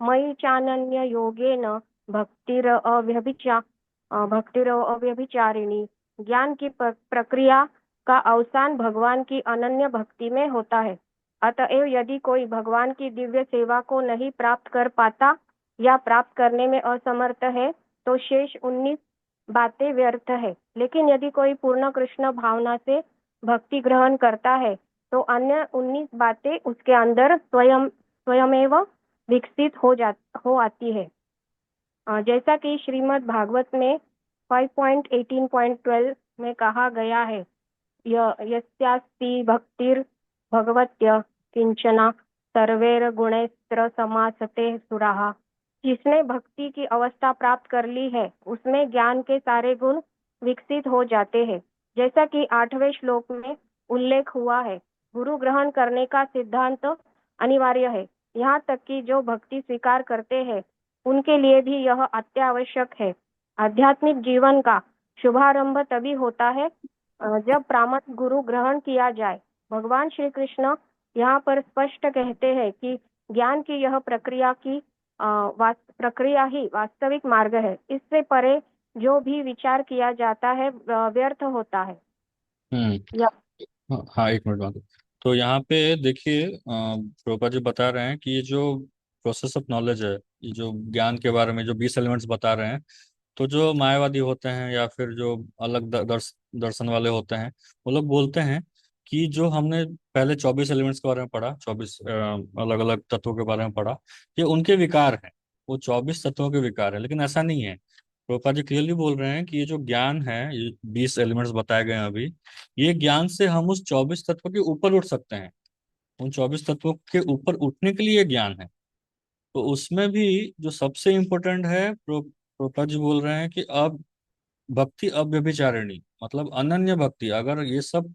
मयि चानन्य योगेन भक्तिर अव्यभिचारिणी। ज्ञान की प्रक्रिया का अवसान भगवान की अनन्य भक्ति में होता है। अतएव यदि कोई भगवान की दिव्य सेवा को नहीं प्राप्त कर पाता या प्राप्त करने में असमर्थ है तो शेष 19 बातें व्यर्थ है। लेकिन यदि कोई पूर्ण कृष्ण भावना से भक्ति ग्रहण करता है तो अन्य 19 बातें उसके अंदर स्वयमेव विकसित हो आती है। जैसा कि श्रीमद् भागवत में 5.18.12 में कहा गया है, यस्यास्ति भक्तिर् भगवत्य किंचना सर्वैर गुणैस्त्र समासते सुराः। जिसने भक्ति की अवस्था प्राप्त कर ली है उसमें ज्ञान के सारे गुण विकसित हो जाते हैं। जैसा कि 8वें श्लोक में उल्लेख हुआ है, गुरु ग्रहण करने का सिद्धांत अनिवार्य है। यहाँ तक कि जो भक्ति स्वीकार करते हैं उनके लिए भी यह अत्यावश्यक है। आध्यात्मिक जीवन का शुभारंभ तभी होता है जब प्रामाणिक गुरु ग्रहण किया जाए। भगवान श्री कृष्ण यहाँ पर स्पष्ट कहते हैं कि ज्ञान की यह प्रक्रिया ही वास्तविक मार्ग है। इससे परे जो भी विचार किया जाता है व्यर्थ होता है। हम्म। या हाँ हाँ, एक मिनट बात। तो यहाँ पे देखिए, प्रोपा जी बता रहे हैं कि ये जो प्रोसेस ऑफ नॉलेज है, ये जो ज्ञान के बारे में जो 20 एलिमेंट्स बता रहे हैं, तो जो मायावादी होते हैं या फिर जो अलग दर्शन वाले होते हैं, वो लोग बोलते हैं कि जो हमने पहले 24 एलिमेंट्स के बारे में पढ़ा, 24 अलग अलग तत्वों के बारे में पढ़ा, ये उनके विकार हैं, वो 24 तत्वों के विकार है। लेकिन ऐसा नहीं है। प्रोपा जी क्लियरली बोल रहे हैं कि ये जो ज्ञान है, ये 20 एलिमेंट्स बताए गए हैं अभी, ये ज्ञान से हम उस 24 तत्वों के ऊपर उठ सकते हैं। उन 24 तत्वों के ऊपर उठने के लिए ये ज्ञान है। तो उसमें भी जो सबसे इम्पोर्टेंट है, प्रोपा जी बोल रहे हैं कि अब भक्ति अव्यभिचारिणी, मतलब अनन्य भक्ति। अगर ये सब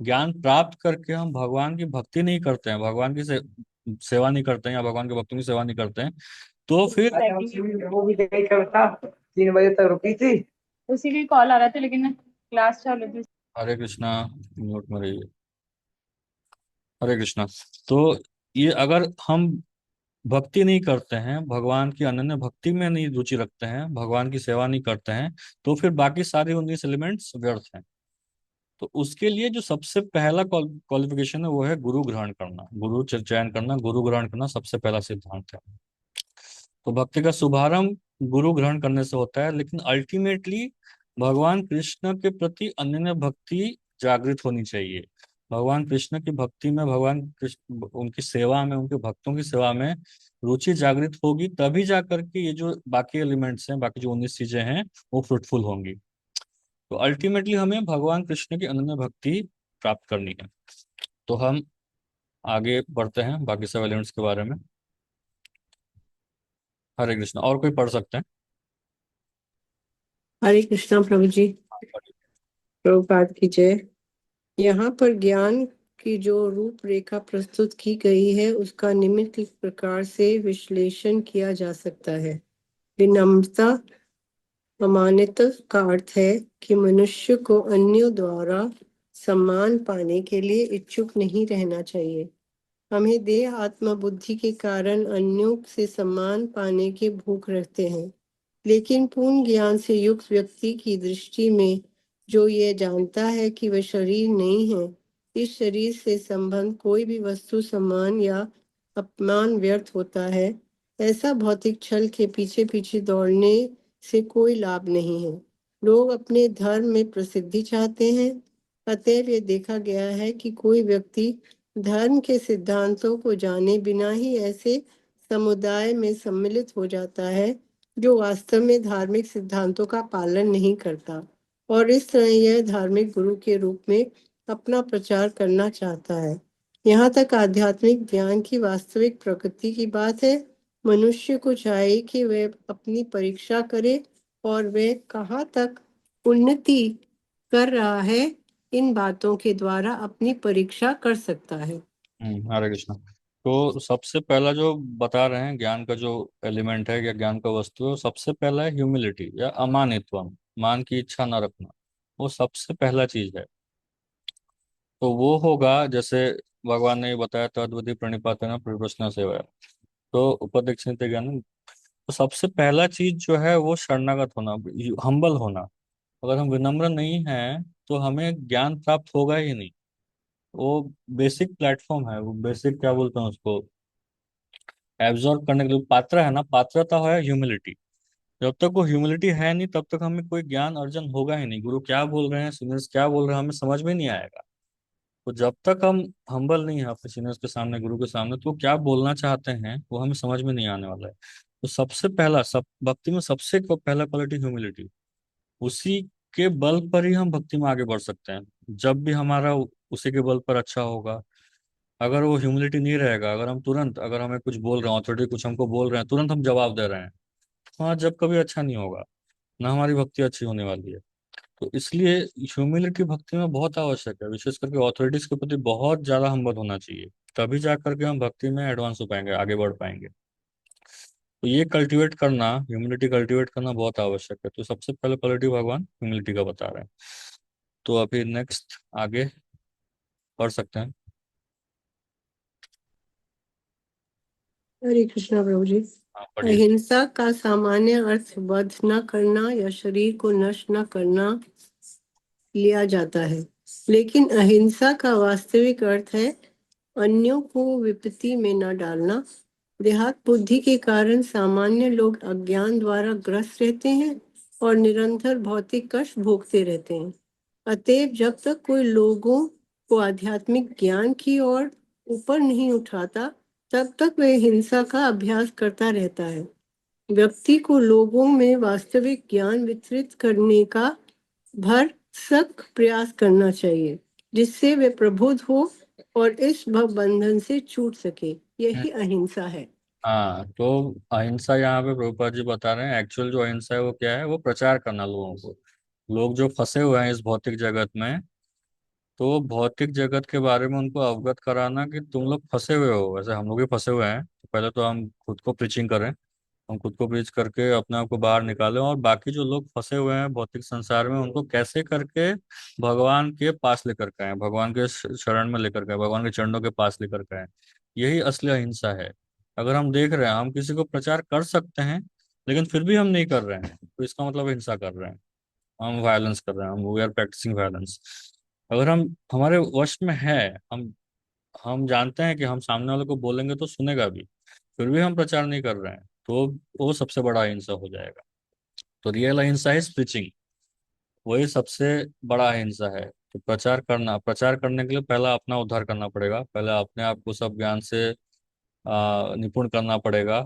ज्ञान प्राप्त करके हम भगवान की भक्ति नहीं करते हैं, भगवान की सेवा नहीं करते हैं या भगवान के भक्तों की सेवा नहीं करते हैं, तो फिर वो भी यही था, 3 बजे तक रुकी थी। उसी की कॉल आ रहा था लेकिन क्लास चालू थी। हरे कृष्णा, म्यूट में रहिए। हरे कृष्णा। तो ये अगर हम भक्ति नहीं करते हैं, भगवान की अनन्य भक्ति में नहीं रुचि रखते हैं, भगवान की सेवा नहीं करते हैं, तो फिर बाकी सारे 19 एलिमेंट्स व्यर्थ हैं। तो उसके लिए जो सबसे पहला क्वालिफिकेशन है वो है गुरु ग्रहण करना, गुरु चयन करना, गुरु ग्रहण करना सबसे पहला सिद्धांत है। तो भक्ति का शुभारंभ गुरु ग्रहण करने से होता है, लेकिन अल्टीमेटली भगवान कृष्ण के प्रति अनन्य भक्ति जागृत होनी चाहिए। भगवान कृष्ण की भक्ति में, भगवान कृष्ण उनकी सेवा में, उनके भक्तों की सेवा में रुचि जागृत होगी, तभी जाकर के ये जो बाकी एलिमेंट्स हैं, बाकी जो 19 चीजें हैं, वो फ्रूटफुल होंगी। तो अल्टीमेटली हमें भगवान कृष्ण की अनन्य भक्ति प्राप्त करनी है। तो हम आगे बढ़ते हैं बाकी सब एलिमेंट्स के बारे में। हरे कृष्ण। और कोई पढ़ सकते हैं? हरे कृष्णा प्रभु जी। प्रभुपाद की जय। यहाँ पर ज्ञान की जो रूपरेखा प्रस्तुत की गई है उसका निम्नलिखित प्रकार से विश्लेषण किया जा सकता है। विनम्रता अमानित का अर्थ है कि मनुष्य को अन्यों द्वारा सम्मान पाने के लिए इच्छुक नहीं रहना चाहिए। हमें देह आत्मा बुद्धि के कारण अन्यों से सम्मान पाने की भूख रखते हैं, लेकिन पूर्ण ज्ञान से युक्त व्यक्ति की दृष्टि में जो ये जानता है कि वह शरीर नहीं है, इस शरीर से संबंध कोई भी वस्तु सम्मान या अपमान व्यर्थ होता है, ऐसा भौतिक छल के पीछे पीछे दौड़ने से कोई लाभ नहीं है। लोग अपने धर्म में प्रसिद्धि चाहते हैं, अतएव ये देखा गया है कि कोई व्यक्ति धर्म के सिद्धांतों को जाने बिना ही ऐसे समुदाय में सम्मिलित हो जाता है जो वास्तव में धार्मिक सिद्धांतों का पालन नहीं करता, और इस तरह यह धार्मिक गुरु के रूप में अपना प्रचार करना चाहता है। यहाँ तक आध्यात्मिक ज्ञान की वास्तविक प्रकृति की बात है। मनुष्य को चाहिए कि वह अपनी परीक्षा करे और वह कहाँ तक उन्नति कर रहा है, इन बातों के द्वारा अपनी परीक्षा कर सकता है। हरे कृष्ण। तो सबसे पहला जो बता रहे हैं ज्ञान का जो एलिमेंट है या ज्ञान का वस्तु है, वो सबसे पहला है ह्यूमिलिटी या अमानित्वम, मान की इच्छा न रखना। वो सबसे पहला चीज है। तो वो होगा जैसे भगवान ने बताया, तद्विधि प्रणिपातेन परिप्रश्न सेवा। तो उपदीक्षित ज्ञान। तो सबसे पहला चीज जो है वो शरणागत होना, हम्बल होना। अगर हम विनम्र नहीं हैं तो हमें ज्ञान प्राप्त होगा ही नहीं। वो बेसिक प्लेटफॉर्म है, वो बेसिक क्या बोलते हैं उसको, एब्जॉर्ब करने के लिए पात्र है ना, पात्रता है ह्यूमिलिटी। जब तक वो ह्यूमिलिटी है नहीं, तब तक हमें कोई ज्ञान अर्जन होगा ही नहीं। गुरु क्या बोल रहे हैं, सीनियर्स क्या बोल रहे हैं, हमें समझ में नहीं आएगा। तो जब तक हम हम्बल नहीं है अपने सीनियर्स के सामने, गुरु के सामने, तो वो क्या बोलना चाहते हैं वो हमें समझ में नहीं आने वाला है। तो सबसे पहला, सब भक्ति में सबसे पहला क्वालिटी ह्यूमिलिटी। उसी के बल पर ही हम भक्ति में आगे बढ़ सकते हैं। जब भी हमारा उसी के बल पर अच्छा होगा। अगर वो ह्यूमिलिटी नहीं रहेगा, अगर हम तुरंत, अगर हमें कुछ बोल रहे हैं, ऑथोरिटी कुछ हमको बोल रहे हैं, तुरंत हम जवाब दे रहे हैं, हाँ, जब कभी अच्छा नहीं होगा, ना हमारी भक्ति अच्छी होने वाली है। तो इसलिए ह्यूमिलिटी भक्ति में बहुत आवश्यक है। विशेष करके ऑथोरिटीज के प्रति बहुत ज्यादा हम्बल होना चाहिए, तभी जा करके हम भक्ति में एडवांस हो पाएंगे, आगे बढ़ पाएंगे। तो ये कल्टीवेट करना, ह्यूमिलिटी कल्टीवेट करना बहुत आवश्यक है। तो सबसे पहले क्वालिटी भगवान ह्यूमिलिटी का बता रहे हैं। तो अभी नेक्स्ट आगे बढ़ सकते हैं। हरे कृष्णा प्रभु जी। हाँ, पढ़िए। अहिंसा का सामान्य अर्थ वध न करना या शरीर को नष्ट न करना लिया जाता है, लेकिन अहिंसा का वास्तविक अर्थ है अन्यों को विपत्ति में न डालना। देहात बुद्धि के कारण सामान्य लोग अज्ञान द्वारा ग्रस्त रहते हैं और निरंतर भौतिक कष्ट भोगते रहते हैं। अतएव जब तक कोई लोगों को आध्यात्मिक ज्ञान की ओर ऊपर नहीं उठाता, तब तक वह हिंसा का अभ्यास करता रहता है। व्यक्ति को लोगों में वास्तविक ज्ञान वितरित करने का भरसक प्रयास करना चाहिए, जिससे वे प्रबुद्ध हो और इस भव बंधन से छूट सके। यही अहिंसा है। हाँ, तो अहिंसा यहाँ पे प्रभुपाद जी बता रहे हैं, एक्चुअल जो अहिंसा है वो क्या है, वो प्रचार करना लोगों को। लोग जो फंसे हुए हैं इस भौतिक जगत में, तो भौतिक जगत के बारे में उनको अवगत कराना कि तुम लोग फंसे हुए हो, वैसे हम लोग भी फंसे हुए हैं। तो पहले तो हम खुद को प्रीचिंग करें, हम खुद को प्रीच करके अपने आप को बाहर निकालें, और बाकी जो लोग फंसे हुए हैं भौतिक संसार में, उनको कैसे करके भगवान के पास लेकर के आए, भगवान के शरण में लेकर के आए, भगवान के चरणों के पास लेकर के आए। यही असली अहिंसा है। अगर हम देख रहे हैं हम किसी को प्रचार कर सकते हैं, लेकिन फिर भी हम नहीं कर रहे हैं, तो इसका मतलब हिंसा कर रहे हैं, हम वायलेंस कर रहे हैं, हम वी आर प्रैक्टिसिंग वायलेंस। अगर हम हमारे वश में है, हम जानते हैं कि हम सामने वाले को बोलेंगे तो सुनेगा भी, फिर भी हम प्रचार नहीं कर रहे हैं, तो वो सबसे बड़ा अहिंसा हो जाएगा। तो रियल अहिंसा है स्पीचिंग, वही सबसे बड़ा अहिंसा है। तो प्रचार करना, प्रचार करने के लिए पहला अपना उद्धार करना पड़ेगा, पहले अपने आप को सब ज्ञान से निपुण करना पड़ेगा,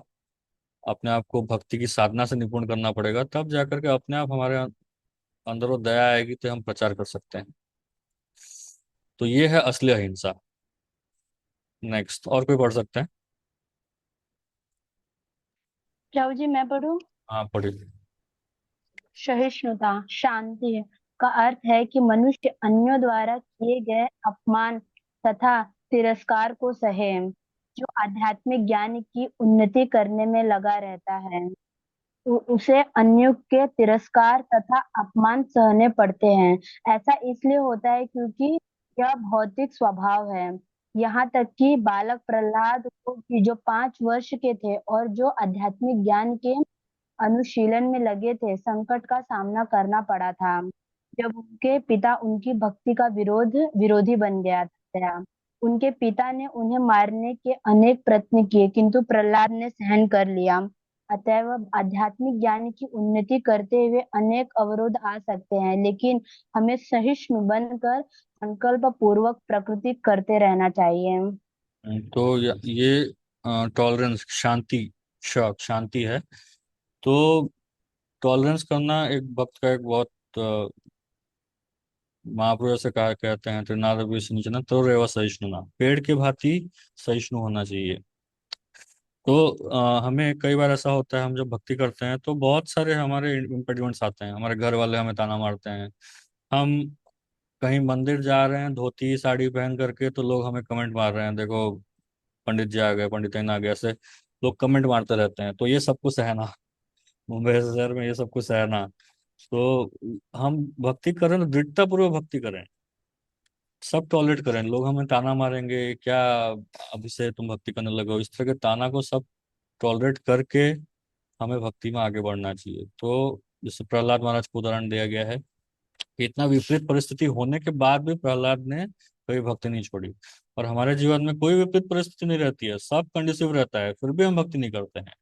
अपने आप को भक्ति की साधना से निपुण करना पड़ेगा, तब जाकर के अपने आप हमारे अंदर वो दया आएगी, तो हम प्रचार कर सकते हैं। तो ये है असली अहिंसा। नेक्स्ट और कोई पढ़ सकते हैं? प्रभु जी मैं पढ़ूं। हाँ, पढ़िए। सहिष्णुता शांति का अर्थ है कि मनुष्य अन्यों द्वारा किए गए अपमान तथा तिरस्कार को सहे, जो आध्यात्मिक ज्ञान की उन्नति करने में लगा रहता है। उसे अन्यों के तिरस्कार तथा अपमान सहने पड़ते हैं। ऐसा इसलिए होता है क्योंकि यह भौतिक स्वभाव है। यहाँ तक कि बालक प्रहलाद को भी, जो 5 वर्ष के थे और जो आध्यात्मिक ज्ञान के अनुशीलन में लगे थे, संकट का सामना करना पड़ा था जब उनके पिता उनकी भक्ति का विरोधी बन गया था। उनके पिता ने उन्हें मारने के अनेक प्रयत्न किए, किंतु प्रहलाद ने सहन कर लिया। अतएव आध्यात्मिक ज्ञान की उन्नति करते हुए अनेक अवरोध आ सकते हैं, लेकिन हमें सहिष्णु बनकर संकल्प पूर्वक प्रकृति करते रहना चाहिए। तो ये टॉलरेंस, शांति, शांति है। तो टॉलरेंस करना एक भक्त का एक बहुत महापुरुष से कहा, कहते हैं त्रिनाद सिंचना तो रेवा सहिष्णुना, पेड़ के भांति सहिष्णु होना चाहिए। तो हमें कई बार ऐसा होता है, हम जब भक्ति करते हैं तो बहुत सारे हमारे इम्पेडिमेंट्स आते हैं, हमारे घर वाले हमें ताना मारते हैं। हम कहीं मंदिर जा रहे हैं धोती साड़ी पहन करके, तो लोग हमें कमेंट मार रहे हैं, देखो पंडित जी आ गए, पंडित आ गए, ऐसे लोग कमेंट मारते रहते हैं। तो ये सब कुछ सहना, मुंबई जैसे शहर में ये सब कुछ सहना। तो हम भक्ति करें तो दृढ़ता पूर्वक भक्ति करें, सब टॉलरेट करें। लोग हमें ताना मारेंगे, क्या अभी से तुम भक्ति करने लगे हो, इस तरह के ताना को सब टॉलरेट करके हमें भक्ति में आगे बढ़ना चाहिए। तो जैसे प्रहलाद महाराज को उदाहरण दिया गया है कि इतना विपरीत परिस्थिति होने के बाद भी प्रहलाद ने कभी भक्ति नहीं छोड़ी। और हमारे जीवन में कोई विपरीत परिस्थिति नहीं रहती है, सब कंडीसिव रहता है, फिर भी हम भक्ति नहीं करते हैं।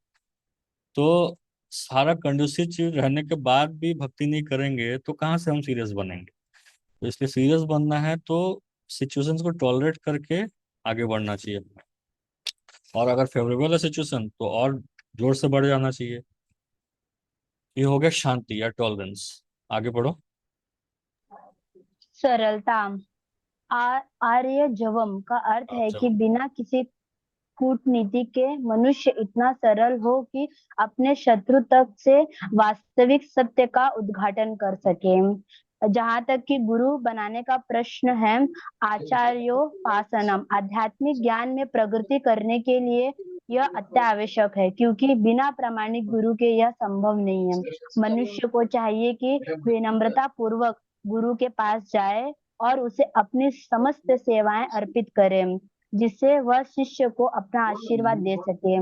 तो सारा कंडूसिव चीज रहने के बाद भी भक्ति नहीं करेंगे तो कहाँ से हम सीरियस बनेंगे? तो इसलिए सीरियस बनना है तो सिचुएशंस को टॉलरेट करके आगे बढ़ना चाहिए। और अगर फेवरेबल है सिचुएशन तो और जोर से बढ़ जाना चाहिए। ये हो गया शांति या टॉलरेंस। आगे पढ़ो। सरलता। आर्यजवम का अर्थ है अच्छा। कि बिना किसी कूटनीति के मनुष्य इतना सरल हो कि अपने शत्रु तक से वास्तविक सत्य का उद्घाटन कर सके। जहां तक कि गुरु बनाने का प्रश्न है, आचार्योपासनम आध्यात्मिक ज्ञान में प्रगति करने के लिए यह अत्यावश्यक है, क्योंकि बिना प्रामाणिक गुरु के यह संभव नहीं है। मनुष्य को चाहिए कि विनम्रता पूर्वक गुरु के पास जाए और उसे अपनी समस्त सेवाएं अर्पित करे, जिससे वह शिष्य को अपना आशीर्वाद दे सके।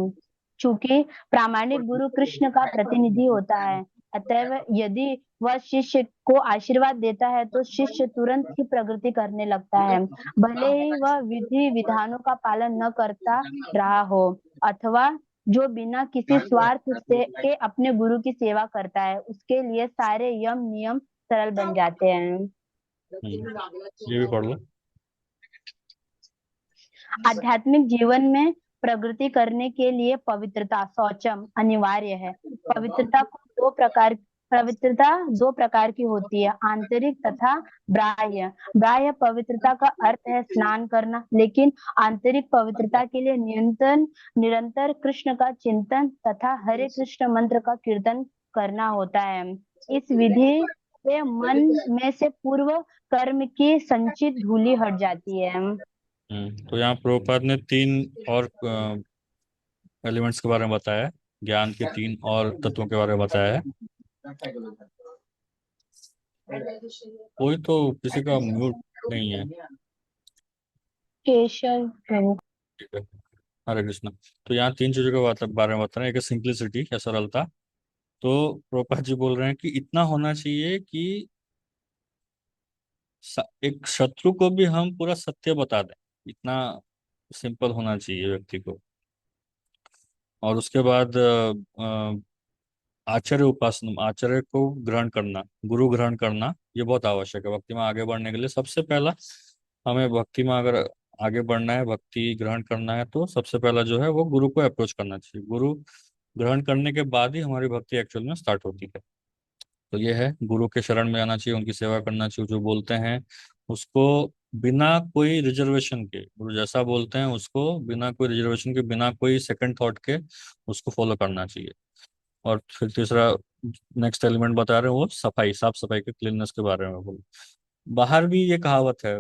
चूंकि प्रामाणिक गुरु कृष्ण का प्रतिनिधि होता है, अतएव यदि वह शिष्य को आशीर्वाद देता है तो शिष्य तुरंत ही प्रगति करने लगता है, भले ही वह विधि विधानों का पालन न करता रहा हो, अथवा जो बिना किसी स्वार्थ से के अपने गुरु की सेवा करता है, उसके लिए सारे यम नियम सरल बन जाते हैं। ये भी पढ़ लो। आध्यात्मिक जीवन में प्रगति करने के लिए पवित्रता शौचम अनिवार्य है। पवित्रता दो प्रकार की होती है, आंतरिक तथा बाह्य। बाह्य पवित्रता का अर्थ है स्नान करना, लेकिन आंतरिक पवित्रता के लिए निरंतर कृष्ण का चिंतन तथा हरे कृष्ण मंत्र का कीर्तन करना होता है। इस विधि से मन में से पूर्व कर्म की संचित धूलि हट जाती है। तो यहाँ प्रभुपाद ने 3 और एलिमेंट्स के बारे में बताया है, ज्ञान के 3 और तत्वों के बारे में बताया है। कोई तो किसी का म्यूट नहीं है। केशव प्रभु। ठीक है। हरे कृष्ण। तो यहाँ 3 चीजों के बारे में बता रहे हैं। एक सिंप्लिसिटी या सरलता। तो प्रभुपाद जी बोल रहे हैं कि इतना होना चाहिए कि एक शत्रु को भी हम पूरा सत्य बता दें, इतना सिंपल होना चाहिए व्यक्ति को। और उसके बाद आचार्य उपासना, आचार्य को ग्रहण करना, गुरु ग्रहण करना, ये बहुत आवश्यक है भक्ति में आगे बढ़ने के लिए। सबसे पहला हमें भक्ति में अगर आगे बढ़ना है, भक्ति ग्रहण करना है, तो सबसे पहला जो है वो गुरु को अप्रोच करना चाहिए। गुरु ग्रहण करने के बाद ही हमारी भक्ति एक्चुअल में स्टार्ट होती है। तो ये है, गुरु के शरण में आना चाहिए, उनकी सेवा करना चाहिए, जो बोलते हैं उसको बिना कोई रिजर्वेशन के, गुरु जैसा बोलते हैं उसको बिना कोई रिजर्वेशन के, बिना कोई सेकंड थॉट के उसको फॉलो करना चाहिए। और फिर तीसरा नेक्स्ट एलिमेंट बता रहे हैं वो सफाई, साफ सफाई के, क्लीननेस के बारे में बोल। बाहर भी ये कहावत है,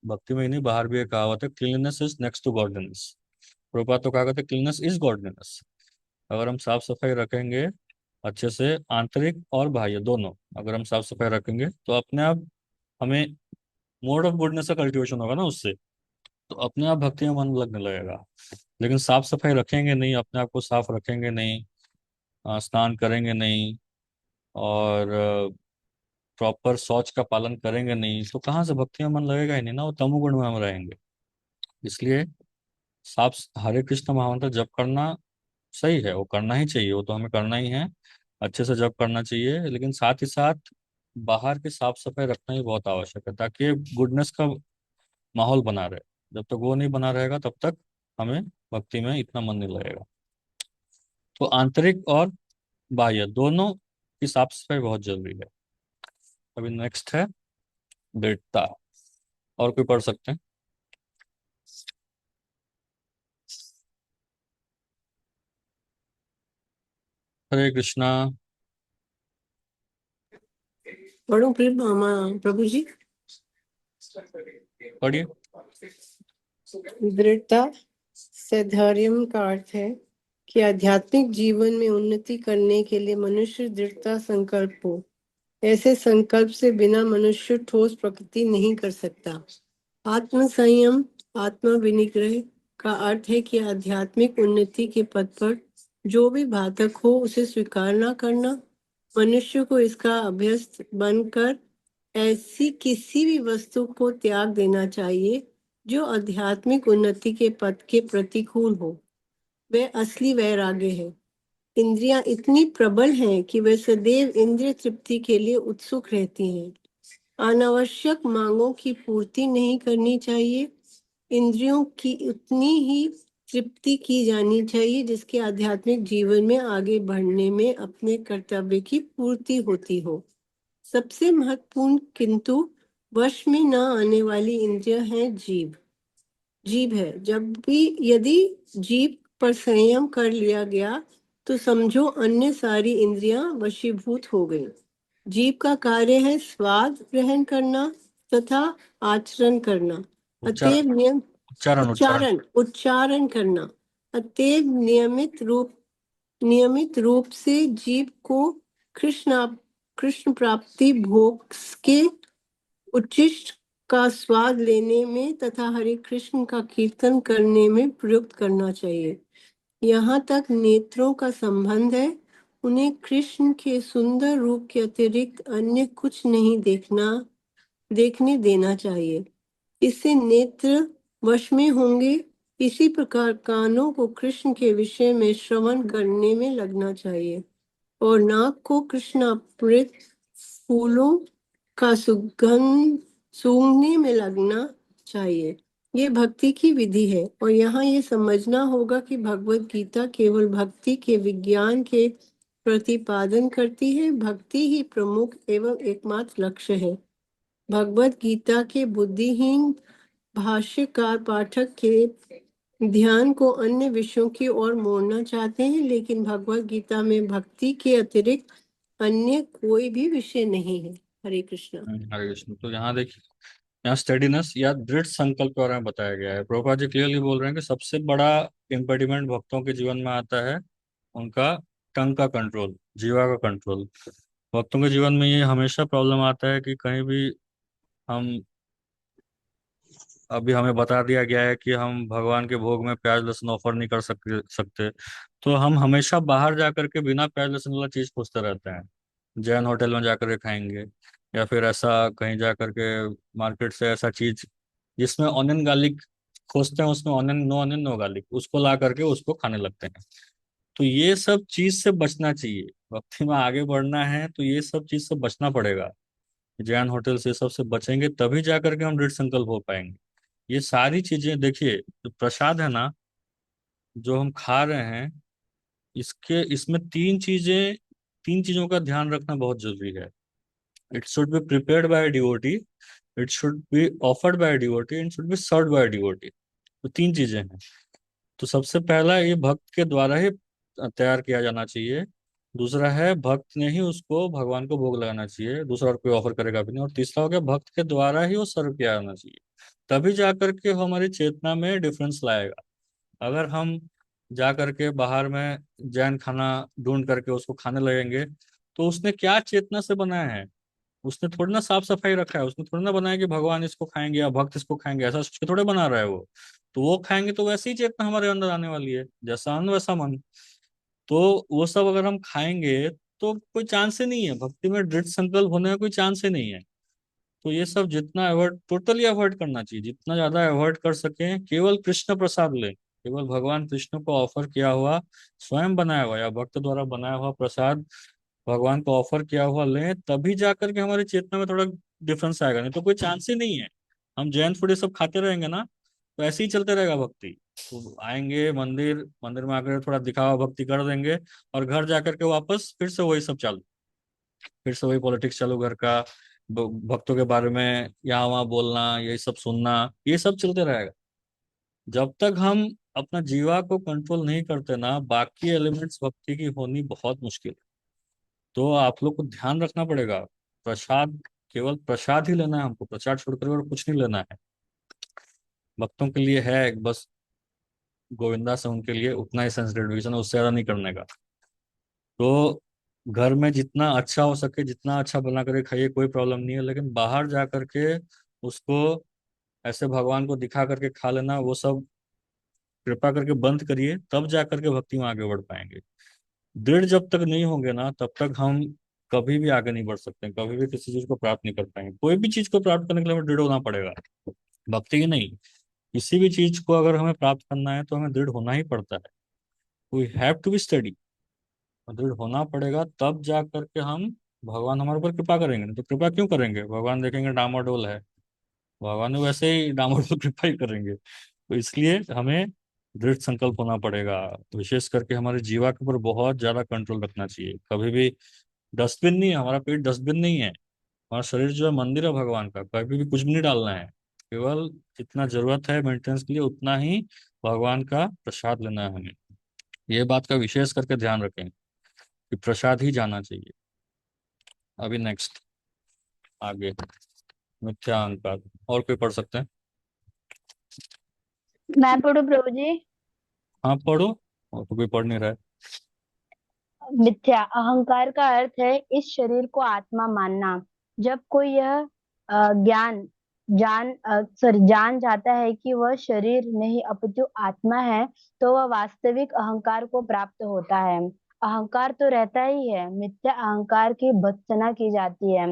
भक्ति में ही नहीं बाहर भी ये कहावत है, cleanliness is next to godliness. Prabhupada तो कहा करते क्लीननेस इज गॉडलीनेस। अगर हम साफ सफाई रखेंगे अच्छे से, आंतरिक और बाह्य दोनों, अगर हम साफ सफाई रखेंगे तो अपने आप हमें मोड ऑफ गुडनेस का कल्टिवेशन होगा ना उससे, तो अपने आप भक्ति में मन लगने लगेगा। लेकिन साफ सफाई रखेंगे नहीं, अपने आप को साफ रखेंगे नहीं, स्नान करेंगे नहीं, और प्रॉपर शौच का पालन करेंगे नहीं, तो कहाँ से भक्ति में मन लगेगा ही नहीं ना, वो तमोगुण में हम रहेंगे। इसलिए साफ हरे कृष्ण महामंत्र जप करना सही है, वो करना ही चाहिए, वो तो हमें करना ही है, अच्छे से जप करना चाहिए। लेकिन साथ ही साथ बाहर की साफ सफाई रखना ही बहुत आवश्यक है, ताकि गुडनेस का माहौल बना रहे। जब तक वो नहीं बना रहेगा तब तक हमें भक्ति में इतना मन नहीं लगेगा। तो आंतरिक और बाह्य दोनों की साफ सफाई बहुत जरूरी है। अभी नेक्स्ट है दृढ़ता। और कोई पढ़ सकते हैं? हरे कृष्णा। पढ़ो फिर प्रभु जी। पढ़िए। दृढ़ता सधैर्यम का अर्थ है कि आध्यात्मिक जीवन में उन्नति करने के लिए मनुष्य दृढ़ता संकल्प हो। ऐसे संकल्प से बिना मनुष्य ठोस प्रगति नहीं कर सकता। आत्म संयम, आत्मा विनिग्रह का अर्थ है कि आध्यात्मिक उन्नति के पथ पर जो भी बाधक हो उसे स्वीकार न करना। मनुष्य को इसका अभ्यस्त बनकर ऐसी किसी भी वस्तु को त्याग देना चाहिए जो आध्यात्मिक उन्नति के पथ के प्रतिकूल हो। वह असली वैराग्य है। इंद्रियां इतनी प्रबल हैं कि वे सदैव इंद्रिय तृप्ति के लिए उत्सुक रहती हैं। अनावश्यक मांगों की पूर्ति नहीं करनी चाहिए। इंद्रियों की उतनी ही तृप्ति की जानी चाहिए, जिसके आध्यात्मिक जीवन में आगे बढ़ने में अपने कर्तव्य की पूर्ति होती हो। सबसे महत्वपूर्ण किंतु वश में न आने वाली इंद्रिय है जीभ है। जब भी यदि जीभ पर संयम कर लिया गया तो समझो अन्य सारी इंद्रियां वशीभूत हो गई। जीभ का कार्य है स्वाद ग्रहण करना तथा आचरण करना। उच्चारण अतएव नियम उच्चारण उच्चारण उच्चारण करना। अतएव नियमित रूप से जीव को कृष्ण कृष्ण प्राप्ति भोग के उच्छिष्ट का स्वाद लेने में तथा हरे कृष्ण का कीर्तन करने में प्रयुक्त करना चाहिए। यहाँ तक नेत्रों का संबंध है, उन्हें कृष्ण के सुंदर रूप के अतिरिक्त अन्य कुछ नहीं देखने देना चाहिए। इससे नेत्र वश में होंगे। इसी प्रकार कानों को कृष्ण के विषय में श्रवण करने में लगना चाहिए और नाक को कृष्णामृत फूलों का सुगंध सूंघने में लगना चाहिए। ये भक्ति की विधि है और यहाँ ये समझना होगा कि भगवत गीता केवल भक्ति के विज्ञान के प्रतिपादन करती है। भक्ति ही प्रमुख एवं एकमात्र लक्ष्य है। भगवत गीता के बुद्धिहीन भाष्यकार पाठक के ध्यान को अन्य विषयों की ओर मोड़ना चाहते हैं, लेकिन भगवत गीता में भक्ति के अतिरिक्त अन्य कोई भी विषय नहीं है। हरे कृष्णा। हरे कृष्ण। तो यहाँ देखिए, यहाँ स्टेडीनेस या दृढ़ संकल्प के बारे में बताया गया है। प्रभुपाद जी क्लियरली बोल रहे हैं कि सबसे बड़ा इम्पेडिमेंट भक्तों के जीवन में आता है उनका टंग का कंट्रोल, जीवा का कंट्रोल। भक्तों के जीवन में ये हमेशा प्रॉब्लम आता है कि कहीं भी हम, अभी हमें बता दिया गया है कि हम भगवान के भोग में प्याज लहसुन ऑफर नहीं कर सकते, तो हम हमेशा बाहर जा करके बिना प्याज लहसुन वाला चीज खोजते रहते हैं। जैन होटल में जाकर के खाएंगे, या फिर ऐसा कहीं जा करके मार्केट से ऐसा चीज जिसमें ऑनियन गार्लिक खोजते हैं, उसमें onion, no onion no garlic, उसको ला करके उसको खाने लगते हैं। तो ये सब चीज से बचना चाहिए। भक्ति में आगे बढ़ना है तो ये सब चीज से बचना पड़ेगा। जैन होटल से सब से बचेंगे तभी जा करके हम दृढ़ संकल्प हो पाएंगे। ये सारी चीजें देखिए, जो प्रसाद है ना, जो हम खा रहे हैं, इसमें तीन चीजों का ध्यान रखना बहुत जरूरी है। It should be prepared by devotee, it should be offered by devotee, and should be served by devotee. तो तीन चीजें हैं। तो सबसे पहला, ये भक्त के द्वारा ही तैयार किया जाना चाहिए। दूसरा है, भक्त ने ही उसको भगवान को भोग लगाना चाहिए, दूसरा और कोई ऑफर करेगा भी नहीं। और तीसरा हो गया, भक्त के द्वारा ही वो सर्व किया जाना चाहिए। तभी जाकर के वो हमारी चेतना में डिफरेंस लाएगा। अगर हम जा करके बाहर में जैन खाना ढूंढ करके उसको खाने लगेंगे, तो उसने क्या चेतना से बनाया है? उसने थोड़ी ना साफ सफाई रखा है, उसने थोड़ी ना बनाया कि भगवान इसको खाएंगे या भक्त इसको खाएंगे, ऐसा सोच के थोड़े बना रहा है वो। तो वो खाएंगे तो वैसी ही चेतना हमारे अंदर आने वाली है, जैसा अन्न वैसा मन। तो वो सब अगर हम खाएंगे तो कोई चांस ही नहीं है, भक्ति में दृढ़ संकल्प होने का कोई चांस ही नहीं है। तो ये सब जितना अवॉइड, टोटली अवॉइड करना चाहिए, जितना ज्यादा अवॉइड कर सकें। केवल कृष्ण प्रसाद लें, केवल भगवान कृष्ण को ऑफर किया हुआ, स्वयं बनाया हुआ या भक्त द्वारा बनाया हुआ प्रसाद भगवान को ऑफर किया हुआ लें, तभी जाकर के हमारी चेतना में थोड़ा डिफरेंस आएगा। नहीं तो कोई चांस ही नहीं है। हम जैन फूड ये सब खाते रहेंगे ना, तो ऐसे ही चलते रहेगा भक्ति। तो आएंगे मंदिर, मंदिर में आकर थोड़ा दिखावा भक्ति कर देंगे, और घर जाकर के वापस फिर से वही सब चालू, फिर से वही पॉलिटिक्स चालू घर का, भक्तों के बारे में यहाँ वहाँ बोलना, यही सब सुनना, ये सब चलते रहेगा। जब तक हम अपना जीवा को कंट्रोल नहीं करते ना, बाकी एलिमेंट्स भक्ति की होनी बहुत मुश्किल है। तो आप लोग को ध्यान रखना पड़ेगा। प्रसाद, केवल प्रसाद ही लेना है हमको, प्रसाद छोड़कर और कुछ नहीं लेना है। भक्तों के लिए है बस गोविंदा से, उनके लिए उतना ही सेंसिटिव है, उससे ज्यादा नहीं करने का। तो घर में जितना अच्छा हो सके, जितना अच्छा बना करके खाइए, कोई प्रॉब्लम नहीं है। लेकिन बाहर जा करके उसको ऐसे भगवान को दिखा करके खा लेना, वो सब कृपा करके बंद करिए, तब जा करके भक्ति में आगे बढ़ पाएंगे। दृढ़ जब तक नहीं होंगे ना, तब तक हम कभी भी आगे नहीं बढ़ सकते, कभी भी किसी चीज को प्राप्त नहीं कर पाएंगे। कोई भी चीज को प्राप्त करने के लिए हमें दृढ़ होना पड़ेगा, भक्ति ही नहीं। किसी भी चीज को अगर हमें प्राप्त करना है तो हमें दृढ़ होना ही पड़ता है। We have to be steady, दृढ़ होना पड़ेगा, तब जा करके हम, भगवान हमारे ऊपर कृपा करेंगे। नहीं तो कृपा क्यों करेंगे? भगवान देखेंगे डामाडोल है, भगवान ने वैसे ही डामाडोल कृपा ही करेंगे। तो इसलिए हमें दृढ़ संकल्प होना पड़ेगा। विशेष करके हमारे जीवा के ऊपर बहुत ज्यादा कंट्रोल रखना चाहिए। कभी भी डस्टबिन नहीं है, हमारा पेट डस्टबिन नहीं है। हमारा शरीर जो है मंदिर है भगवान का, कभी भी कुछ भी नहीं डालना है। केवल जितना जरूरत है मेंटेनेंस के लिए उतना ही भगवान का प्रसाद लेना है हमें। ये बात का विशेष करके ध्यान रखें कि प्रसाद ही जाना चाहिए। अभी नेक्स्ट आगे मिथ्या अहंकार। और कोई पढ़ सकते हैं? मैं पढ़ू प्रभु जी? हाँ पढ़ो। और तो कोई पढ़ नहीं रहा है। मिथ्या अहंकार का अर्थ है इस शरीर को आत्मा मानना। जब कोई यह ज्ञान जान जाता है कि वह शरीर नहीं अपितु आत्मा है, तो वह वास्तविक अहंकार को प्राप्त होता है। अहंकार तो रहता ही है, मिथ्या अहंकार की भर्त्सना की जाती है,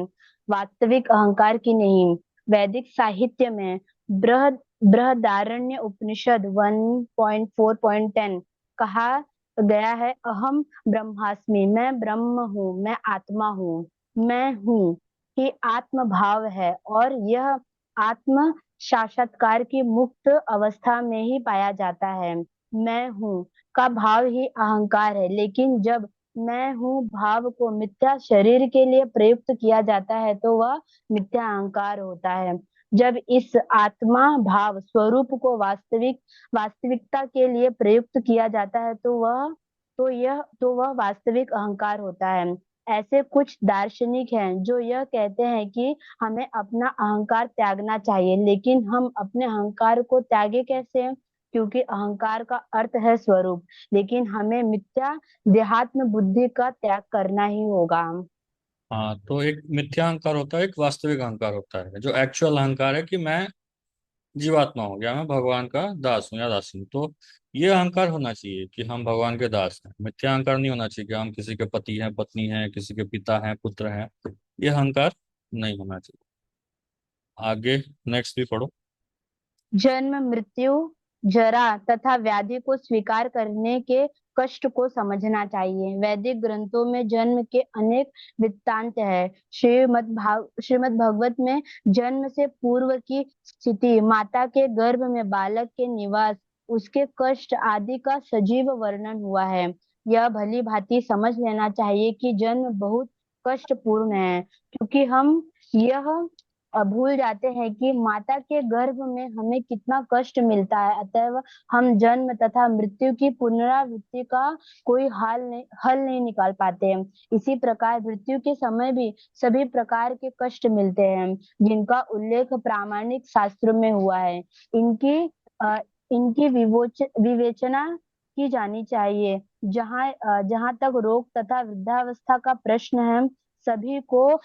वास्तविक अहंकार की नहीं। वैदिक साहित्य में बृहदारण्य उपनिषद 1.4.10 कहा गया है, अहम ब्रह्मास्मि, मैं ब्रह्म हूँ, मैं आत्मा हूँ, मैं हूँ ही आत्म भाव है, और यह आत्म साक्षात्कार की मुक्त अवस्था में ही पाया जाता है। मैं हूँ का भाव ही अहंकार है, लेकिन जब मैं हूँ भाव को मिथ्या शरीर के लिए प्रयुक्त किया जाता है तो वह मिथ्या अहंकार होता है। जब इस आत्मा भाव स्वरूप को वास्तविकता के लिए प्रयुक्त किया जाता है तो वह वास्तविक अहंकार होता है। ऐसे कुछ दार्शनिक हैं जो यह कहते हैं कि हमें अपना अहंकार त्यागना चाहिए, लेकिन हम अपने अहंकार को त्यागे कैसे? क्योंकि अहंकार का अर्थ है स्वरूप, लेकिन हमें मिथ्या देहात्म बुद्धि का त्याग करना ही होगा। हाँ तो एक मिथ्या अहंकार होता है, एक वास्तविक अहंकार होता है। जो एक्चुअल अहंकार है कि मैं जीवात्मा हो गया, मैं भगवान का दास हूँ या दासी हूँ, तो ये अहंकार होना चाहिए कि हम भगवान के दास हैं। मिथ्या अहंकार नहीं होना चाहिए कि हम किसी के पति हैं, पत्नी हैं, किसी के पिता हैं, पुत्र हैं। ये अहंकार नहीं होना चाहिए। आगे नेक्स्ट भी पढ़ो। जन्म, मृत्यु, जरा तथा व्याधि को स्वीकार करने के कष्ट को समझना चाहिए। वैदिक ग्रंथों में जन्म के अनेक वृत्तांत है। श्रीमद् भगवत में जन्म से पूर्व की स्थिति, माता के गर्भ में बालक के निवास, उसके कष्ट आदि का सजीव वर्णन हुआ है। यह भली भांति समझ लेना चाहिए कि जन्म बहुत कष्टपूर्ण है, क्योंकि हम यह भूल जाते हैं कि माता के गर्भ में हमें कितना कष्ट मिलता है। अतएव हम जन्म तथा मृत्यु की पुनरावृत्ति का कोई हल नहीं निकाल पाते हैं। इसी प्रकार मृत्यु के समय भी सभी प्रकार के कष्ट मिलते हैं, जिनका उल्लेख प्रामाणिक शास्त्र में हुआ है। इनकी इनकी विवेचना की जानी चाहिए। जहाँ तक रोग तथा वृद्धावस्था का प्रश्न है, सभी को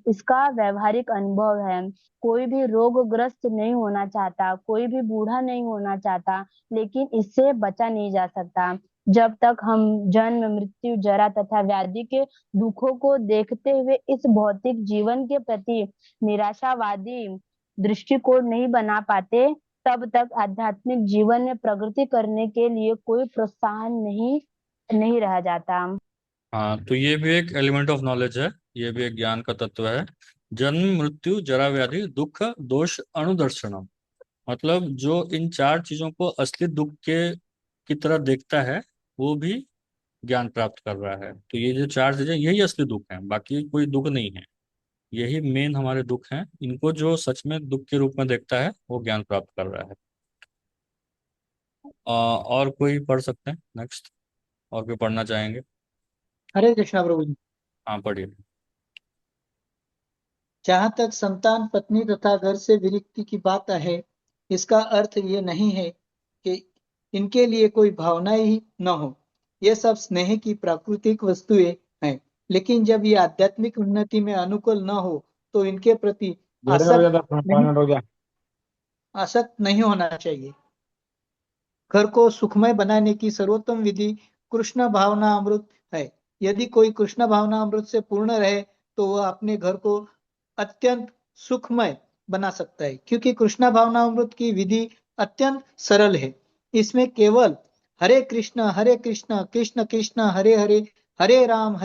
इसका व्यवहारिक अनुभव है। कोई भी रोगग्रस्त नहीं होना चाहता, कोई भी बूढ़ा नहीं होना चाहता, लेकिन इससे बचा नहीं जा सकता। जब तक हम जन्म, मृत्यु, जरा तथा व्याधि के दुखों को देखते हुए इस भौतिक जीवन के प्रति निराशावादी दृष्टिकोण नहीं बना पाते, तब तक आध्यात्मिक जीवन में प्रगति करने के लिए कोई प्रोत्साहन नहीं रह जाता। हाँ तो ये भी एक एलिमेंट ऑफ नॉलेज है, ये भी एक ज्ञान का तत्व है। जन्म, मृत्यु, जरा, व्याधि, दुख, दोष, अनुदर्शनम। मतलब जो इन चार चीजों को असली दुख के की तरह देखता है, वो भी ज्ञान प्राप्त कर रहा है। तो ये जो चार चीजें, यही असली दुख है, बाकी कोई दुख नहीं है। यही मेन हमारे दुख हैं। इनको जो सच में दुख के रूप में देखता है वो ज्ञान प्राप्त कर रहा है। और कोई पढ़ सकते हैं नेक्स्ट? और कोई पढ़ना चाहेंगे? हरे कृष्णा प्रभु जी। हाँ पढ़िए। जहाँ तक संतान, पत्नी तथा घर से विरक्ति की बात है, इसका अर्थ ये नहीं है कि इनके लिए कोई भावना ही न हो। ये सब स्नेह की प्राकृतिक वस्तुएं हैं, लेकिन जब ये आध्यात्मिक उन्नति में अनुकूल न हो तो इनके प्रति आसक्त नहीं होना चाहिए। घर को सुखमय बनाने की सर्वोत्तम विधि कृष्ण भावना अमृत है। यदि कोई कृष्ण भावना अमृत से पूर्ण रहे तो वह अपने घर को अत्यंत सुखमय बना सकता है, क्योंकि कृष्ण भावना अमृत की विधि अत्यंत सरल है। इसमें केवल हरे कृष्ण कृष्ण कृष्ण हरे हरे, हरे राम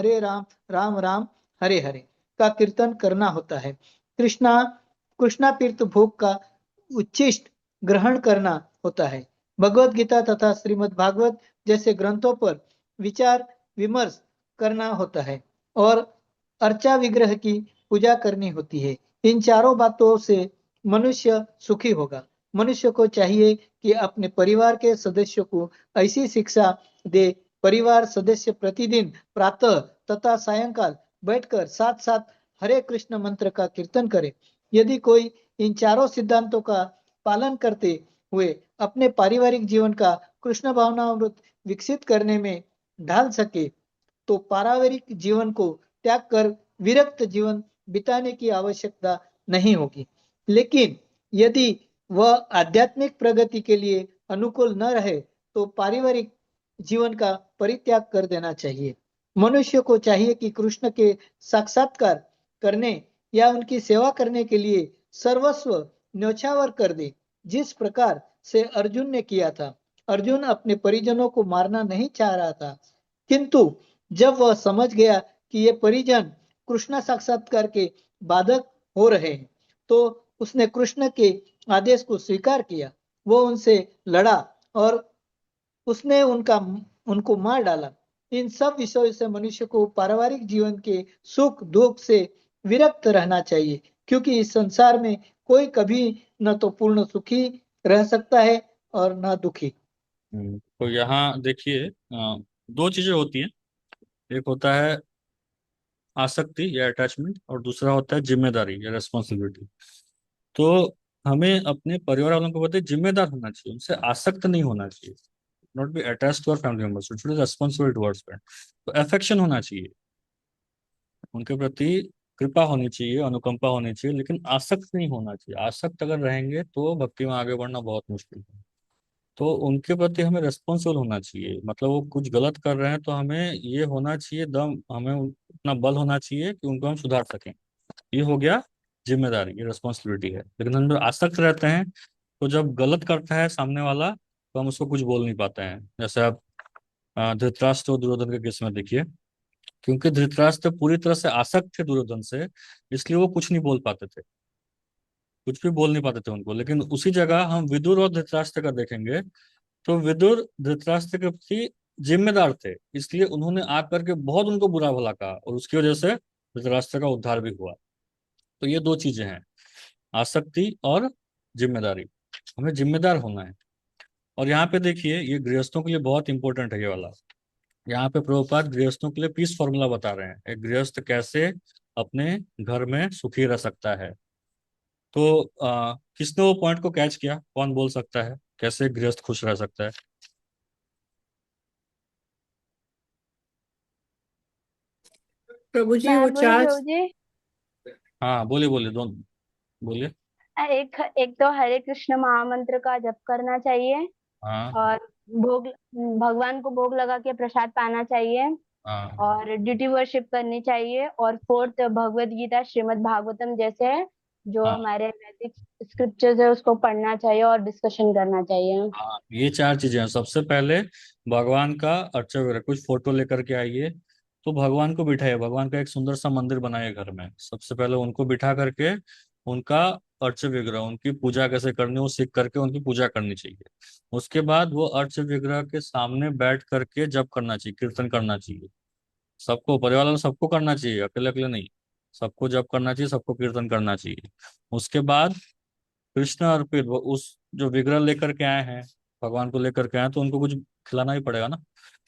राम राम हरे हरे का कीर्तन करना होता है। कृष्णा तीर्थ भोग का उच्छिष्ट ग्रहण करना होता है। भगवत गीता तथा श्रीमद् भागवत जैसे ग्रंथों पर विचार विमर्श करना होता है और अर्चा विग्रह की पूजा करनी होती है। इन चारों बातों से मनुष्य सुखी होगा। मनुष्य को चाहिए कि अपने परिवार के सदस्यों को ऐसी शिक्षा दे। परिवार सदस्य प्रतिदिन प्रातः तथा सायंकाल बैठकर साथ साथ हरे कृष्ण मंत्र का कीर्तन करे। यदि कोई इन चारों सिद्धांतों का पालन करते हुए अपने पारिवारिक जीवन का कृष्ण भावनामृत विकसित करने में ढाल सके तो पारिवारिक जीवन को त्याग कर विरक्त जीवन बिताने की आवश्यकता नहीं होगी। लेकिन यदि वह आध्यात्मिक प्रगति के लिए अनुकूल न रहे तो पारिवारिक जीवन का परित्याग कर देना चाहिए। मनुष्य को चाहिए कि कृष्ण के साक्षात्कार करने या उनकी सेवा करने के लिए सर्वस्व न्यौछावर कर दे, जिस प्रकार से अर्जुन ने किया था। अर्जुन अपने परिजनों को मारना नहीं चाह रहा था, किंतु जब वह समझ गया कि ये परिजन कृष्ण साक्षात्कार के बाधक हो रहे हैं, तो उसने कृष्ण के आदेश को स्वीकार किया। वो उनसे लड़ा और उसने उनको मार डाला। इन सब विषयों से मनुष्य को पारिवारिक जीवन के सुख दुख से विरक्त रहना चाहिए, क्योंकि इस संसार में कोई कभी न तो पूर्ण सुखी रह सकता है और न दुखी। तो यहाँ देखिए, दो चीजें होती हैं। एक होता है आसक्ति या अटैचमेंट, और दूसरा होता है जिम्मेदारी या रेस्पॉन्सिबिलिटी। तो हमें अपने परिवार वालों के प्रति जिम्मेदार होना चाहिए, उनसे आसक्त नहीं होना चाहिए। Not be attach to our family members, should be responsible towards them. तो अफेक्शन होना चाहिए उनके प्रति, कृपा होनी चाहिए, अनुकंपा होनी चाहिए, लेकिन आसक्त नहीं होना चाहिए। आसक्त अगर रहेंगे तो भक्ति में आगे बढ़ना बहुत मुश्किल है। तो उनके प्रति हमें रेस्पॉन्सिबल होना चाहिए, मतलब वो कुछ गलत कर रहे हैं तो हमें ये होना चाहिए दम, हमें उतना बल होना चाहिए कि उनको हम सुधार सकें। ये हो गया जिम्मेदारी, ये रेस्पॉन्सिबिलिटी है। लेकिन हम लोग आसक्त रहते हैं, तो जब गलत करता है सामने वाला तो हम उसको कुछ बोल नहीं पाते हैं। जैसे आप धृतराष्ट्र और दुर्योधन के केस में देखिए, क्योंकि धृतराष्ट्र पूरी तरह से आसक्त थे दुर्योधन से, इसलिए वो कुछ नहीं बोल पाते थे, कुछ भी बोल नहीं पाते थे उनको। लेकिन उसी जगह हम विदुर और धृतराष्ट्र का देखेंगे, तो विदुर धृतराष्ट्र के प्रति जिम्मेदार थे, इसलिए उन्होंने आकर के बहुत उनको बुरा भला कहा, और उसकी वजह से धृतराष्ट्र का उद्धार भी हुआ। तो ये दो चीजें हैं, आसक्ति और जिम्मेदारी। हमें जिम्मेदार होना है। और यहाँ पे देखिए, ये गृहस्थों के लिए बहुत इंपॉर्टेंट है ये वाला। यहाँ पे प्रभुपाद गृहस्थों के लिए पीस फॉर्मूला बता रहे हैं, एक गृहस्थ कैसे अपने घर में सुखी रह सकता है। तो किसने वो पॉइंट को कैच किया, कौन बोल सकता है कैसे गृहस्थ खुश रह सकता है? प्रभु जी, वो मैं बोलूं चार। प्रभु जी। हाँ बोलिए बोलिए, दोनों बोलिए। एक एक तो हरे कृष्ण महामंत्र का जप करना चाहिए, हाँ और भोग भगवान को भोग लगा के प्रसाद पाना चाहिए, हाँ और ड्यूटी वर्शिप करनी चाहिए, और फोर्थ भगवत गीता श्रीमद् भागवतम जैसे है जो हाँ हमारे वैदिक स्क्रिप्चर्स है उसको पढ़ना चाहिए और डिस्कशन करना चाहिए। हाँ, ये चार चीजें हैं। सबसे पहले भगवान का अर्चा वगैरह कुछ फोटो लेकर के आइए, तो भगवान को बिठाइए, भगवान का एक सुंदर सा मंदिर बनाइए घर में। सबसे पहले उनको बिठा करके उनका अर्च विग्रह, उनकी पूजा कैसे करनी है वो सीख करके उनकी पूजा करनी चाहिए। उसके बाद वो अर्च विग्रह के सामने बैठ करके जप करना चाहिए, कीर्तन करना चाहिए। सबको, परिवार वालों सबको करना चाहिए, अकेले अकेले नहीं। सबको जप करना चाहिए, सबको कीर्तन करना चाहिए। उसके बाद कृष्ण अर्पित वो उस जो विग्रह लेकर के आए हैं, भगवान को लेकर के आए हैं, तो उनको कुछ खिलाना ही पड़ेगा ना।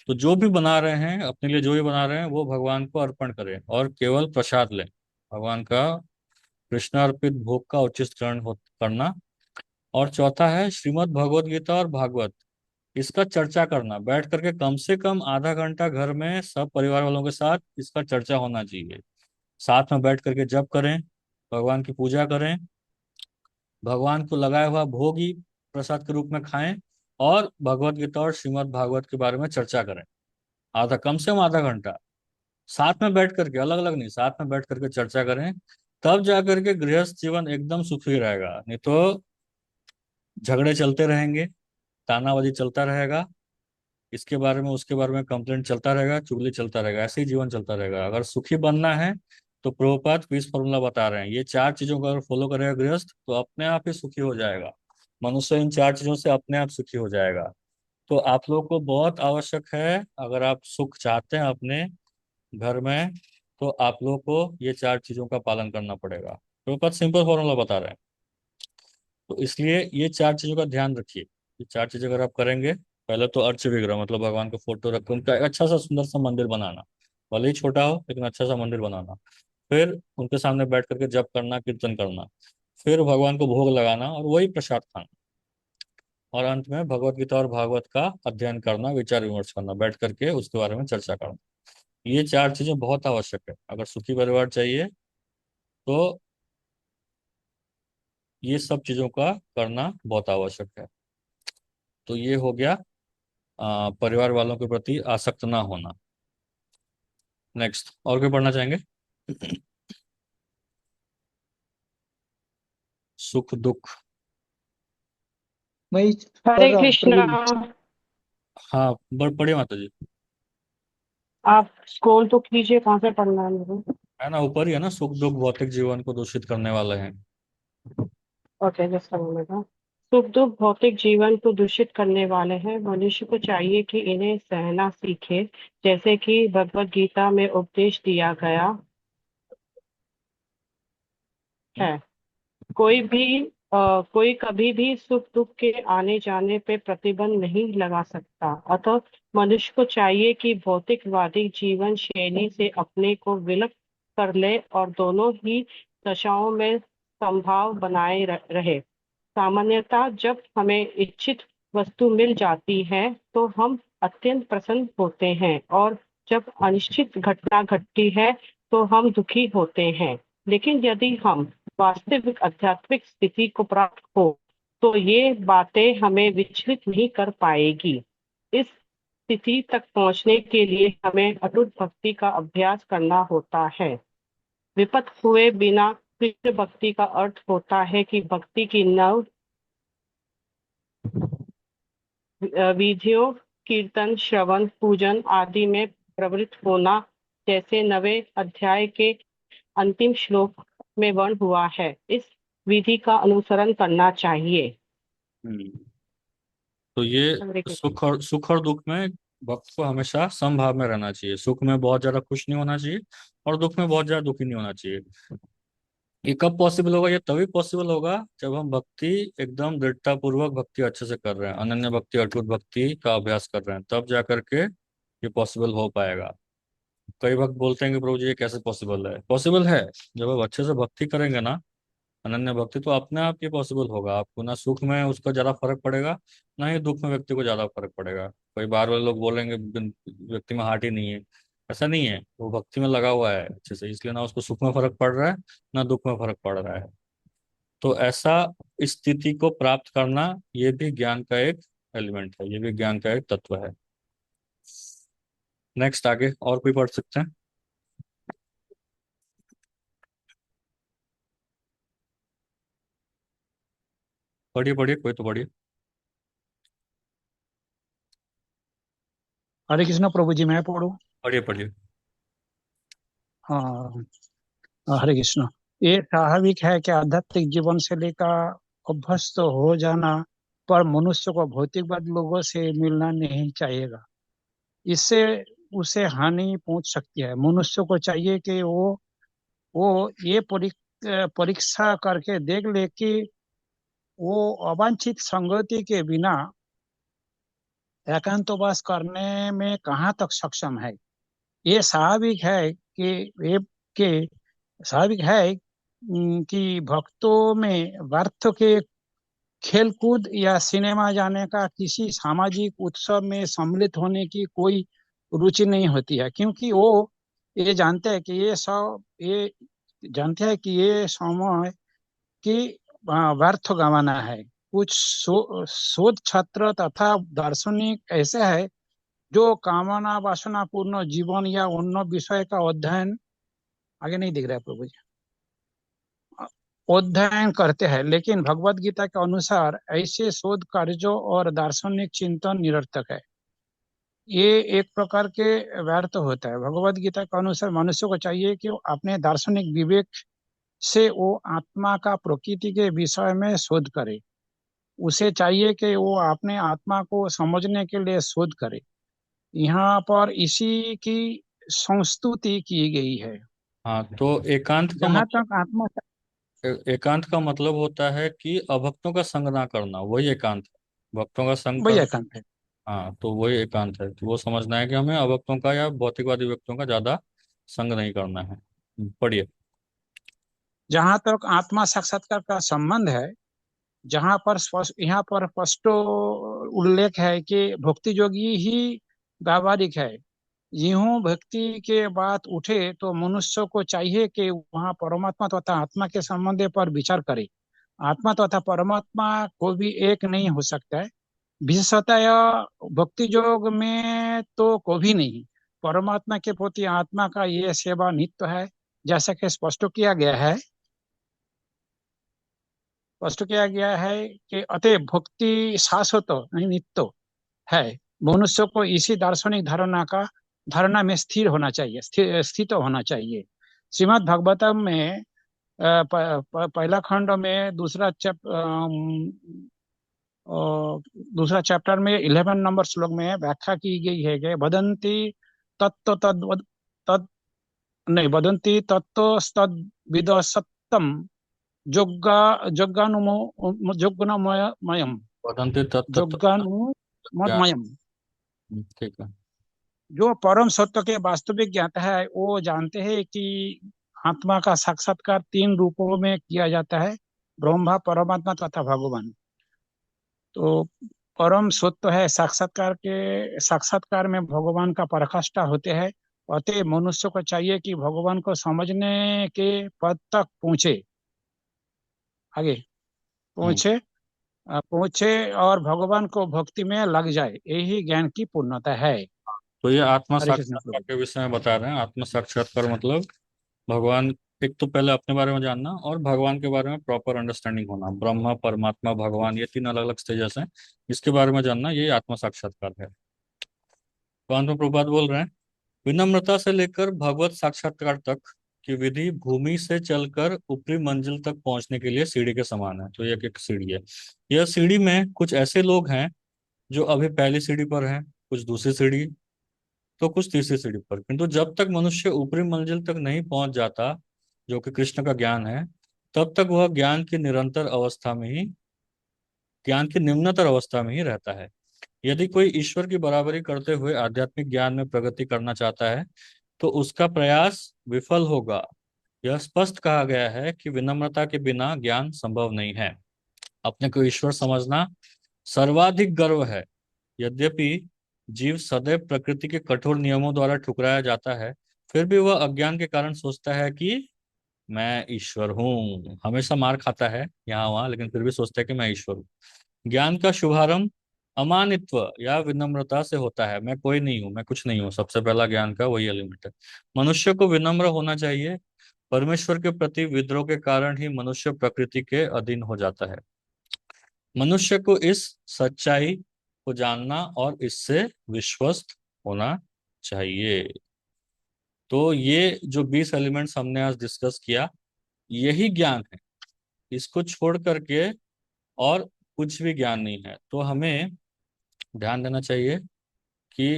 तो जो भी बना रहे हैं अपने लिए, जो भी बना रहे हैं वो भगवान को अर्पण करें और केवल प्रसाद लें। भगवान का कृष्ण अर्पित भोग का उचित करना। और चौथा है श्रीमद् भगवत गीता और भागवत, इसका चर्चा करना, बैठ करके कम से कम आधा घंटा घर में सब परिवार वालों के साथ इसका चर्चा होना चाहिए। साथ में बैठ करके जप करें, भगवान की पूजा करें, भगवान को लगाया हुआ भोग ही प्रसाद के रूप में खाएं, और भगवत गीता और श्रीमद् भागवत के बारे में चर्चा करें। आधा, कम से कम आधा घंटा साथ में बैठ करके, अलग अलग नहीं, साथ में बैठ करके चर्चा करें। तब जाकर के गृहस्थ जीवन एकदम सुखी रहेगा, नहीं तो झगड़े चलते रहेंगे, तानाबाजी चलता रहेगा, इसके बारे में उसके बारे में कंप्लेंट चलता रहेगा, चुगली चलता रहेगा, ऐसे ही जीवन चलता रहेगा। अगर सुखी बनना है तो प्रभुपाद पीस फॉर्मूला बता रहे हैं, ये चार चीजों को अगर फॉलो करेगा गृहस्थ तो अपने आप ही सुखी हो जाएगा। मनुष्य इन चार चीजों से अपने आप सुखी हो जाएगा। तो आप लोगों को बहुत आवश्यक है, अगर आप सुख चाहते हैं अपने घर में, तो आप लोगों को ये चार चीजों का पालन करना पड़ेगा। तो बहुत सिंपल फॉर्मूला बता रहे हैं। तो इसलिए ये चार चीजों का ध्यान रखिए। ये चार चीजें अगर आप करेंगे, पहले तो अर्च विग्रह मतलब भगवान का फोटो रख के उनका एक अच्छा सा सुंदर सा मंदिर बनाना, भले ही छोटा हो लेकिन अच्छा सा मंदिर बनाना। फिर उनके सामने बैठ करके जप करना, कीर्तन करना। फिर भगवान को भोग लगाना और वही प्रसाद खाना। और अंत में भगवत गीता और भागवत का अध्ययन करना, विचार विमर्श करना, बैठ करके उसके बारे में चर्चा करना। ये चार चीजें बहुत आवश्यक है अगर सुखी परिवार चाहिए। तो ये सब चीजों का करना बहुत आवश्यक है। तो ये हो गया परिवार वालों के प्रति आसक्त ना होना। नेक्स्ट, और कोई पढ़ना चाहेंगे? सुख दुख। मैं पढ़ हरे रहा हूँ प्रभु कृष्णा। जी। हाँ, पढ़िए माता जी। आप स्क्रॉल तो कीजिए, कहाँ से पढ़ना है मुझे? है ना, ऊपर ही है ना, सुख दुख भौतिक जीवन को दूषित करने वाले हैं। Okay, just minute. सुख दुख भौतिक जीवन को दूषित करने वाले हैं। मनुष्य को चाहिए कि इन्हें सहना सीखे, जैसे कि भगवत गीता में उपदेश दिया गया है। कोई कभी भी सुख दुख के आने जाने पे प्रतिबंध नहीं लगा सकता। अतः मनुष्य को चाहिए कि भौतिकवादी जीवन शैली से अपने को विलग कर ले और दोनों ही दशाओं में संभाव बनाए रहे। सामान्यतः जब हमें इच्छित वस्तु मिल जाती है तो हम अत्यंत प्रसन्न होते हैं, और जब अनिश्चित घटना घटती है तो हम दुखी होते हैं। लेकिन यदि हम वास्तविक आध्यात्मिक स्थिति को प्राप्त हो तो ये बातें हमें विचलित नहीं कर पाएगी। इस स्थिति तक पहुंचने के लिए हमें अटूट भक्ति का अभ्यास करना होता है। विपत हुए बिना कृष्ण भक्ति का अर्थ होता है कि भक्ति की नव विधियों, कीर्तन, श्रवण, पूजन आदि में प्रवृत्त होना, जैसे नवे अध्याय के अंतिम श्लोक में वर्ण हुआ है। इस विधि का अनुसरण करना चाहिए। हम्म। तो ये हरे कृष्ण। सुख और दुख में भक्त को हमेशा समभाव में रहना चाहिए। सुख में बहुत ज्यादा खुश नहीं होना चाहिए और दुख में बहुत ज्यादा दुखी नहीं होना चाहिए। ये कब पॉसिबल होगा? ये तभी पॉसिबल होगा जब हम भक्ति एकदम दृढ़ता पूर्वक भक्ति अच्छे से कर रहे हैं, अनन्य भक्ति, अटूट भक्ति का अभ्यास कर रहे हैं, तब जा करके ये पॉसिबल हो पाएगा। कई भक्त बोलते हैं कि प्रभु जी ये कैसे पॉसिबल है? पॉसिबल है। जब आप अच्छे से भक्ति करेंगे ना, अनन्य भक्ति, तो अपने आप ये पॉसिबल होगा। आपको ना सुख में उसका ज्यादा फर्क पड़ेगा, ना ही दुख में व्यक्ति को ज्यादा फर्क पड़ेगा। कई बार वाले लोग बोलेंगे व्यक्ति में हार्ट ही नहीं है। ऐसा नहीं है, वो भक्ति में लगा हुआ है अच्छे से, इसलिए ना उसको सुख में फर्क पड़ रहा है ना दुख में फर्क पड़ रहा है। तो ऐसा स्थिति को प्राप्त करना, ये भी ज्ञान का एक एलिमेंट है, ये भी ज्ञान का एक तत्व है। नेक्स्ट, आगे और कोई पढ़ सकते हैं? पढ़िए पढ़िए, कोई तो पढ़िए। हरे कृष्ण प्रभु जी, मैं पढ़ू? पढ़िए पढ़िए। हाँ, हरे कृष्ण। ये स्वाभाविक है कि आध्यात्मिक जीवन शैली का अभ्यस्त हो जाना पर मनुष्य को भौतिकवाद लोगों से मिलना नहीं चाहिएगा। इससे उसे हानि पहुंच सकती है। मनुष्य को चाहिए कि वो ये परीक्षा करके देख ले कि वो अवांछित संगति के बिना एकांतवास करने में कहाँ तक सक्षम है। ये स्वाभाविक है कि स्वाभाविक है कि भक्तों में व्यर्थ के खेलकूद या सिनेमा जाने का, किसी सामाजिक उत्सव में सम्मिलित होने की कोई रुचि नहीं होती है, क्योंकि वो ये जानते हैं कि ये जानते हैं कि ये समय की व्यर्थ गंवाना है। कुछ शोध छात्र तथा दार्शनिक ऐसे हैं जो कामना वासना पूर्ण जीवन या उन विषय का अध्ययन, आगे नहीं दिख रहा है प्रभु जी, अध्ययन करते हैं, लेकिन भगवत गीता के अनुसार ऐसे शोध कार्यों और दार्शनिक चिंतन निरर्थक है। ये एक प्रकार के व्यर्थ होता है। भगवत गीता के अनुसार मनुष्य को चाहिए कि वो अपने दार्शनिक विवेक से वो आत्मा का प्रकृति के विषय में शोध करे। उसे चाहिए कि वो अपने आत्मा को समझने के लिए शोध करे। यहाँ पर इसी की संस्तुति की गई है। हाँ, तो एकांत का जहाँ मतलब, तक आत्मा, एकांत का मतलब होता है कि अभक्तों का संग ना करना, वही एकांत है। भक्तों का संग वही कर, एकांत है। हाँ, तो वही एकांत है। तो वो समझना है कि हमें अभक्तों का या भौतिकवादी व्यक्तियों का ज्यादा संग नहीं करना है। पढ़िए। जहाँ तक आत्मा साक्षात्कार का संबंध है, जहाँ पर स्पष्ट, यहाँ पर स्पष्ट उल्लेख है कि भक्ति योगी ही व्यावहारिक है। यूं भक्ति के बात उठे तो मनुष्य को चाहिए कि वहाँ परमात्मा तथा आत्मा के संबंध पर विचार करे। आत्मा तथा परमात्मा को भी एक नहीं हो सकता है। विशेषतः भक्ति योग में तो कभी नहीं। परमात्मा के प्रति आत्मा का ये सेवा नित्य है, जैसा कि स्पष्ट किया गया है कि अतः भक्ति शाश्वत नहीं, नित्य है। मनुष्य को इसी दार्शनिक धारणा में स्थिर होना चाहिए, स्थित होना चाहिए। श्रीमद् भागवतम में पहला खंड में दूसरा चैप्टर में 11 नंबर श्लोक में व्याख्या की गई है कि वदंती तत्व तद तद नहीं वदंती तत्व विदसत्तम जोग्गा जोग्गानुमयम वदंति तत्तत् ज्ञान। जोग्गानुमयम। ठीक है। जो परम सत्य के वास्तविक ज्ञाता है वो जानते हैं कि आत्मा का साक्षात्कार 3 रूपों में किया जाता है, ब्रह्मा, परमात्मा तथा भगवान। तो परम सत्य है, साक्षात्कार में भगवान का पराकाष्ठा होते हैं। अतः मनुष्य को चाहिए कि भगवान को समझने के पद तक पहुंचे, आगे हम्म पहुंचे पहुंचे और भगवान को भक्ति में लग जाए। यही ज्ञान की पूर्णता है। तो ये आत्मा हरे कृष्ण साक्षात्कार प्रभु। के विषय में बता रहे हैं। आत्मा साक्षात्कार मतलब भगवान, एक तो पहले अपने बारे में जानना और भगवान के बारे में प्रॉपर अंडरस्टैंडिंग होना। ब्रह्मा, परमात्मा, भगवान, ये 3 अलग अलग स्टेजेस हैं। इसके बारे में जानना, ये आत्मा साक्षात्कार है। तो अंत में प्रभुपाद बोल रहे हैं, विनम्रता से लेकर भगवत साक्षात्कार तक की विधि भूमि से चलकर ऊपरी मंजिल तक पहुंचने के लिए सीढ़ी के समान है। तो ये एक सीढ़ी है। यह सीढ़ी में कुछ ऐसे लोग हैं जो अभी पहली सीढ़ी पर हैं, कुछ दूसरी सीढ़ी, तो कुछ तीसरी सीढ़ी पर। किंतु जब तक मनुष्य ऊपरी मंजिल तक नहीं पहुंच जाता, जो कि कृष्ण का ज्ञान है, तब तक वह ज्ञान की निम्नतर अवस्था में ही रहता है। यदि कोई ईश्वर की बराबरी करते हुए आध्यात्मिक ज्ञान में प्रगति करना चाहता है, तो उसका प्रयास विफल होगा। यह स्पष्ट कहा गया है कि विनम्रता के बिना ज्ञान संभव नहीं है। अपने को ईश्वर समझना सर्वाधिक गर्व है। यद्यपि जीव सदैव प्रकृति के कठोर नियमों द्वारा ठुकराया जाता है, फिर भी वह अज्ञान के कारण सोचता है कि मैं ईश्वर हूँ। हमेशा मार खाता है यहाँ वहां, लेकिन फिर भी सोचता है कि मैं ईश्वर हूँ। ज्ञान का शुभारंभ अमानित्व या विनम्रता से होता है। मैं कोई नहीं हूँ, मैं कुछ नहीं हूँ, सबसे पहला ज्ञान का वही एलिमेंट है। मनुष्य को विनम्र होना चाहिए। परमेश्वर के प्रति विद्रोह के कारण ही मनुष्य प्रकृति के अधीन हो जाता है। मनुष्य को इस सच्चाई को जानना और इससे विश्वस्त होना चाहिए। तो ये जो 20 एलिमेंट्स हमने आज डिस्कस किया, यही ज्ञान है। इसको छोड़ करके और कुछ भी ज्ञान नहीं है। तो हमें ध्यान देना चाहिए कि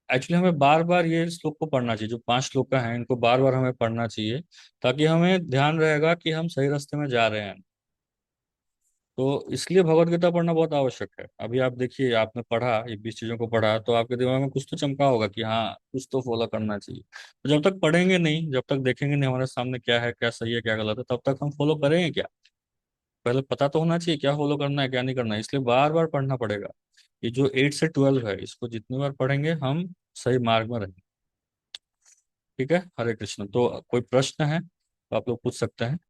एक्चुअली हमें बार बार ये श्लोक को पढ़ना चाहिए। जो 5 श्लोक का है, इनको बार बार हमें पढ़ना चाहिए, ताकि हमें ध्यान रहेगा कि हम सही रास्ते में जा रहे हैं। तो इसलिए भगवत गीता पढ़ना बहुत आवश्यक है। अभी आप देखिए, आपने पढ़ा, ये 20 चीजों को पढ़ा, तो आपके दिमाग में कुछ तो चमका होगा कि हाँ, कुछ तो फॉलो करना चाहिए। तो जब तक पढ़ेंगे नहीं, जब तक देखेंगे नहीं हमारे सामने क्या है, क्या सही है, क्या गलत है, तब तक हम फॉलो करेंगे क्या? पहले पता तो होना चाहिए क्या फॉलो करना है, क्या नहीं करना है। इसलिए बार बार पढ़ना पड़ेगा। ये जो 8 से 12 है, इसको जितनी बार पढ़ेंगे हम सही मार्ग में रहेंगे। ठीक है। हरे कृष्ण। तो कोई प्रश्न है तो आप लोग पूछ सकते हैं।